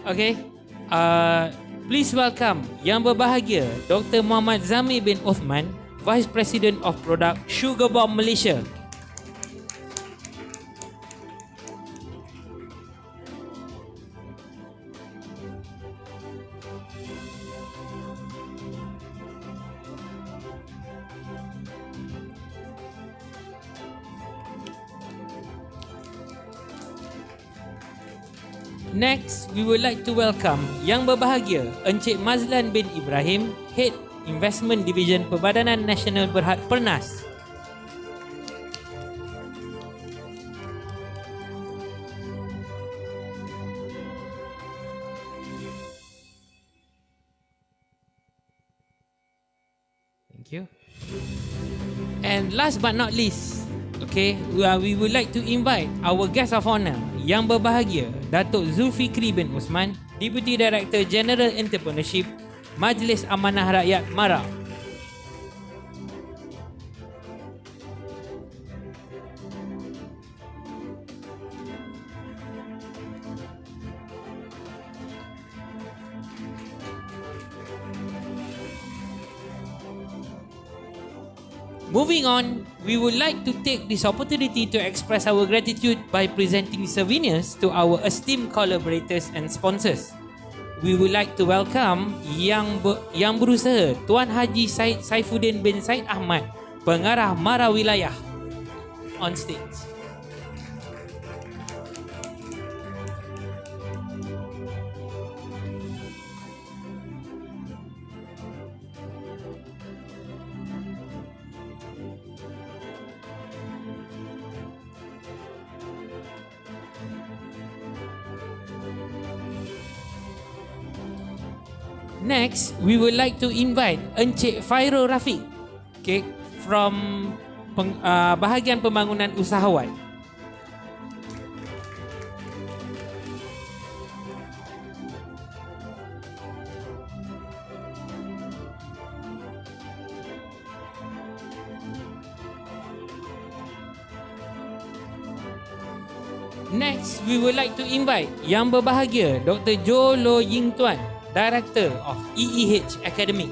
Okay, please welcome Yang Berbahagia Dr. Muhammad Zamir bin Osman, Vice President of Product Sugar Bomb Malaysia. Next, we would like to welcome Yang Berbahagia Encik Mazlan bin Ibrahim, Head Investment Division Perbadanan Nasional Berhad Pernas. Thank you. And last but not least, okay, we would like to invite our guest of honor, Yang Berbahagia Datuk Zulfikri bin Osman, Deputy Director General Entrepreneurship, Majlis Amanah Rakyat MARA. Moving on, we would like to take this opportunity to express our gratitude by presenting souvenirs to our esteemed collaborators and sponsors. We would like to welcome Yang Berusaha Tuan Haji Said Saifuddin bin Said Ahmad, Pengarah MARA Wilayah, on stage. Next, we would like to invite Encik Fairul Rafiq, okay, from bahagian pembangunan usahawan. Next, we would like to invite Yang Berbahagia Dr. Jo Lo Ying Tuan, Director of EEH Academy.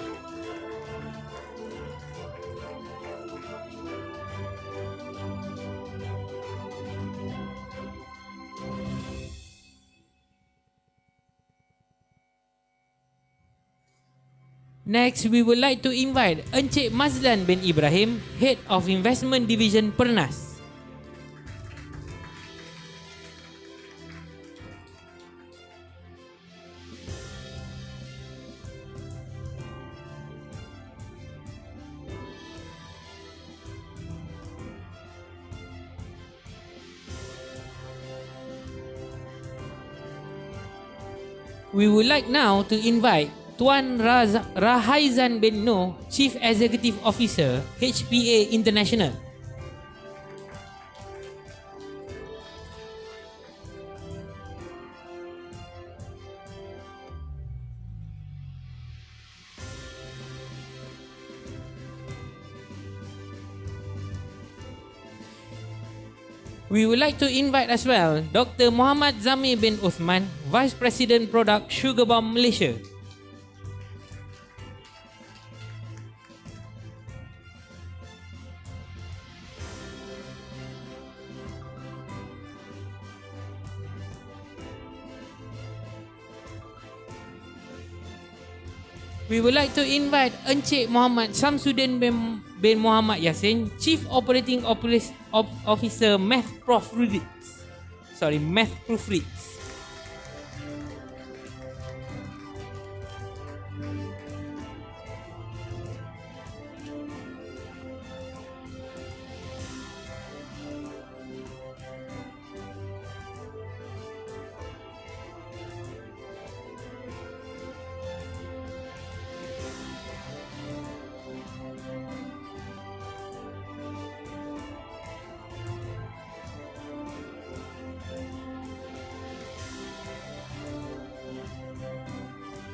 Next, we would like to invite Encik Mazlan bin Ibrahim, Head of Investment Division Pernas. We would like now to invite Tuan Rahaizan bin Noh, Chief Executive Officer, HPA International. We would like to invite as well Dr. Muhammad Zamir bin Uthman, Vice President Product Sugar Bomb Malaysia. We would like to invite Encik Muhammad Samsudin bin Muhammad Yassin, Chief Operating Officer Meth Proofreads. Meth Proofreads.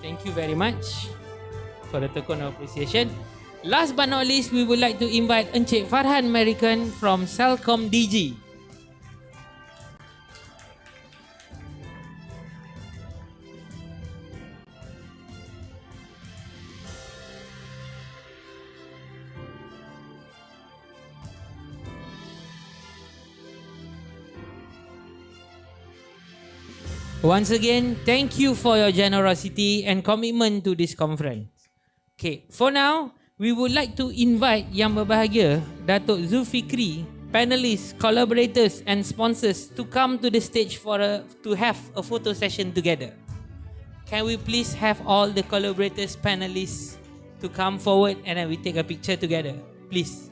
Thank you very much for the token of appreciation. Last but not least, we would like to invite Encik Farhan American from Celcom DG. Once again, thank you for your generosity and commitment to this conference. Okay, for now, we would like to invite Yang Berbahagia, Datuk Zulfikri, panelists, collaborators and sponsors to come to the stage to have a photo session together. Can we please have all the collaborators, panelists to come forward and then we take a picture together, please.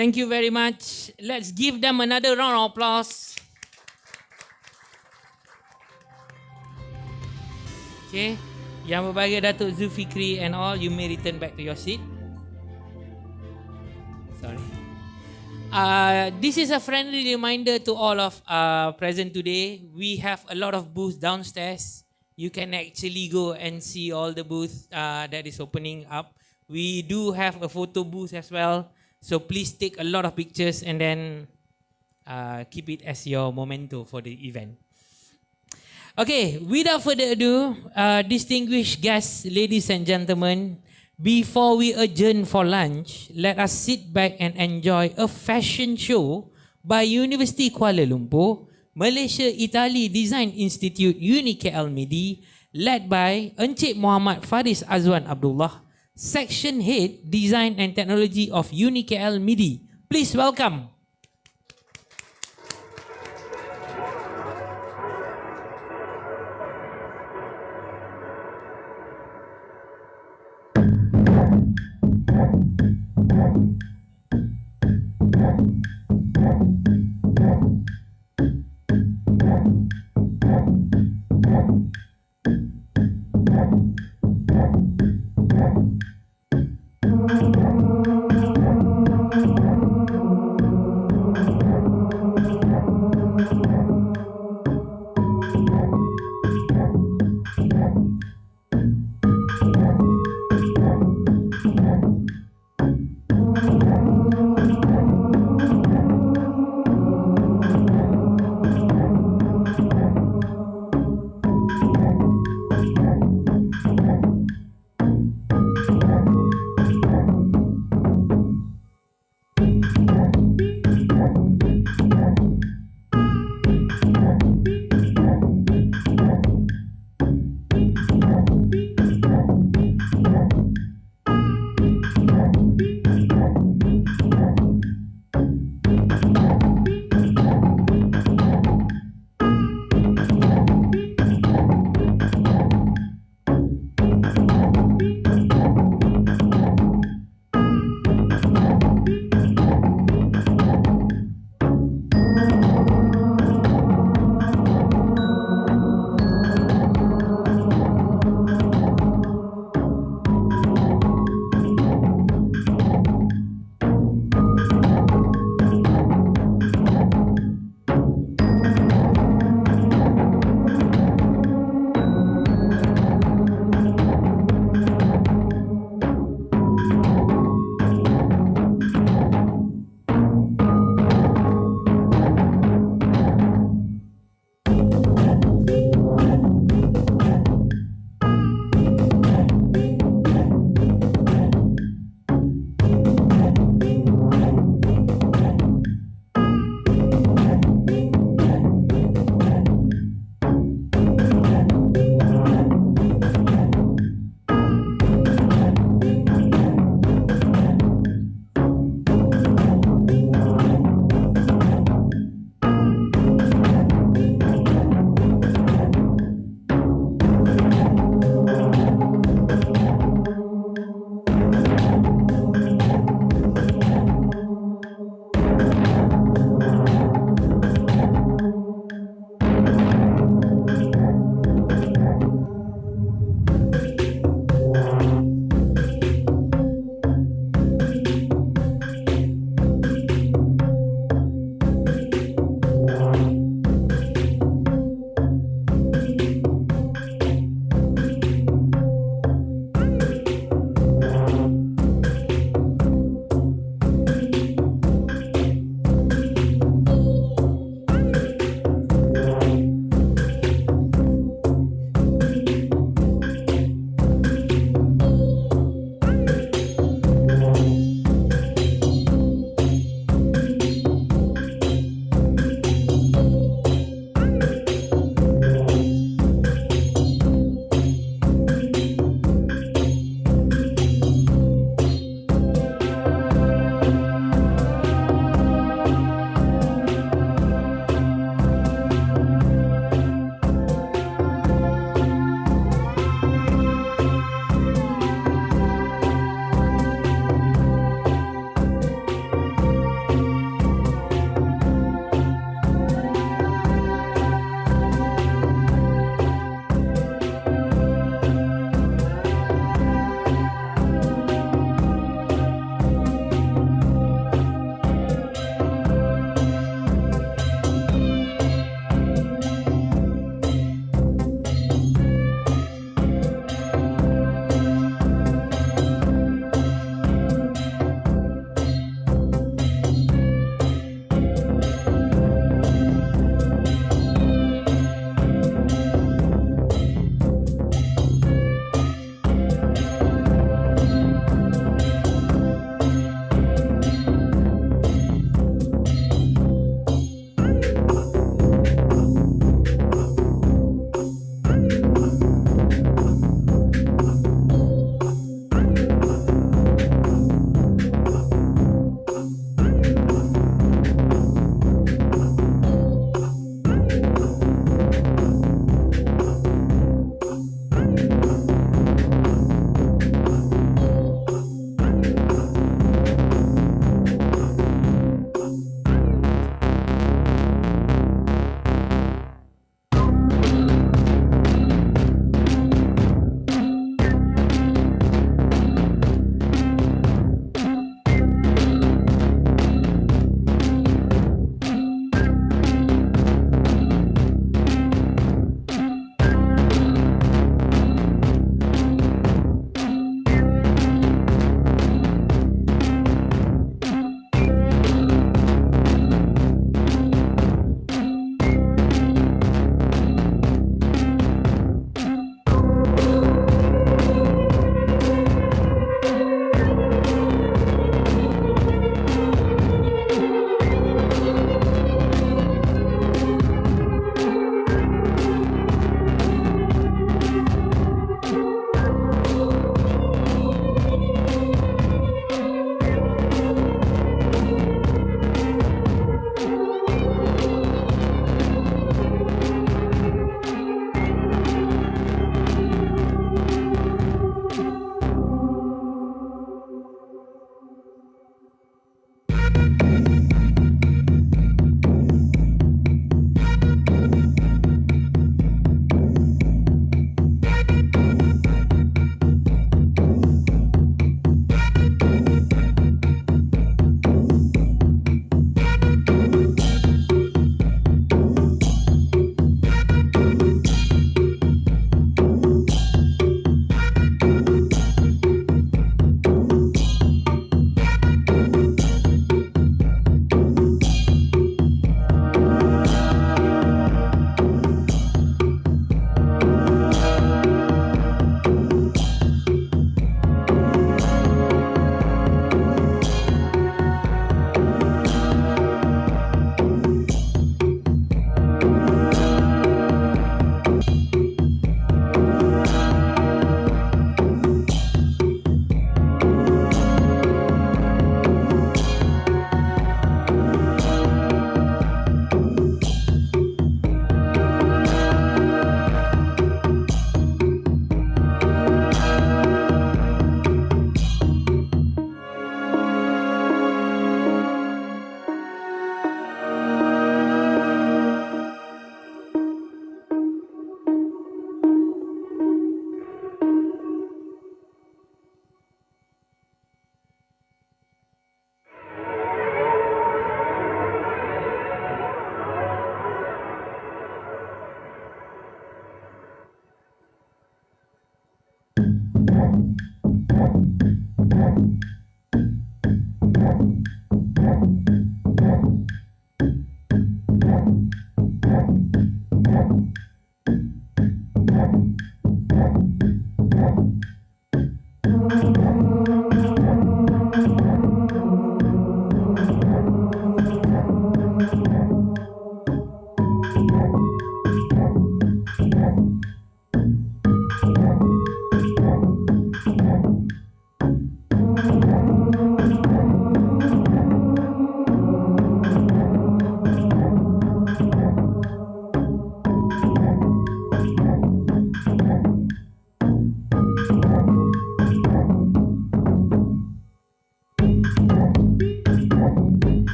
Thank you very much. Let's give them another round of applause. Okay, Yang Berbahagia Datuk Zulfikri and all, you may return back to your seat. Sorry. This is a friendly reminder to all of present today. We have a lot of booths downstairs. You can actually go and see all the booths that is opening up. We do have a photo booth as well. So please take a lot of pictures and then keep it as your memento for the event. Okay, without further ado, distinguished guests, ladies and gentlemen, before we adjourn for lunch, let us sit back and enjoy a fashion show by University Kuala Lumpur, Malaysia Italy Design Institute UniKL MIDI, led by Encik Muhammad Faris Azwan Abdullah, Section Head Design and Technology of UniKL MIDI. Please welcome.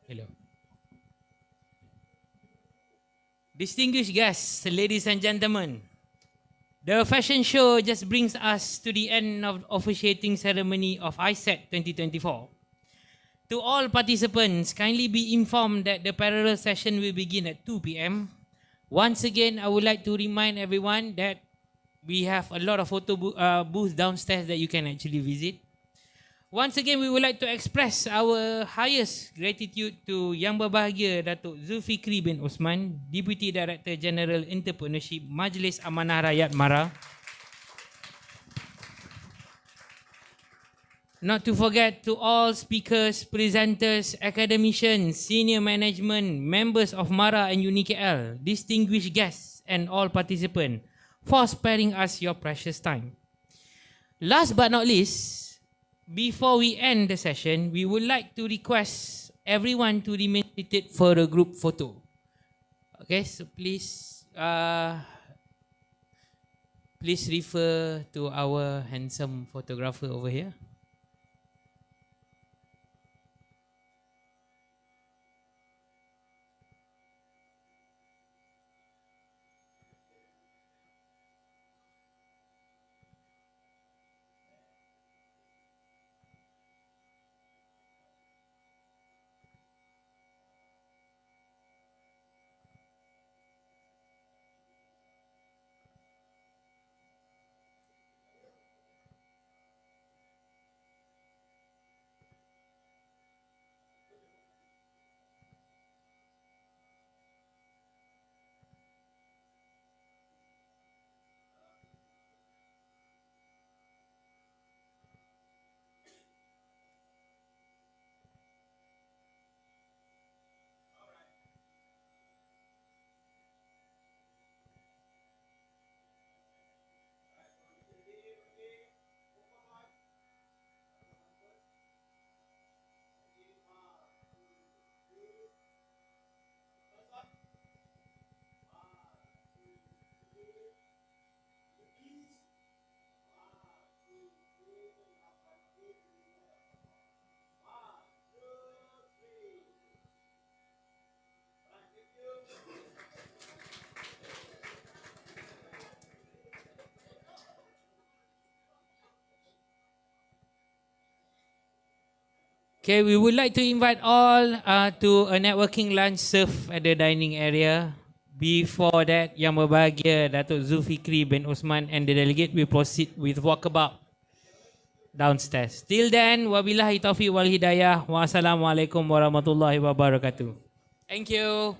Hello. Distinguished guests, ladies and gentlemen, the fashion show just brings us to the end of officiating ceremony of Icetss 2024. To all participants, kindly be informed that the parallel session will begin at 2 p.m. Once again, I would like to remind everyone that we have a lot of photo booths downstairs that you can actually visit. Once again, we would like to express our highest gratitude to Yang Berbahagia Datuk Zulfikri bin Osman, Deputy Director General Entrepreneurship Majlis Amanah Rakyat MARA. Not to forget to all speakers, presenters, academicians, senior management, members of MARA and UniKL, distinguished guests and all participants for sparing us your precious time. Last but not least, before we end the session, we would like to request everyone to remain seated for a group photo. Okay, so please refer to our handsome photographer over here. Okay, we would like to invite all to a networking lunch served at the dining area. Before that, Yang Berbahagia Datuk Zulfikri bin Osman and the delegate will proceed with walkabout downstairs. Till then, wabillahi taufiq wal hidayah. Wassalamualaikum warahmatullahi wabarakatuh. Thank you.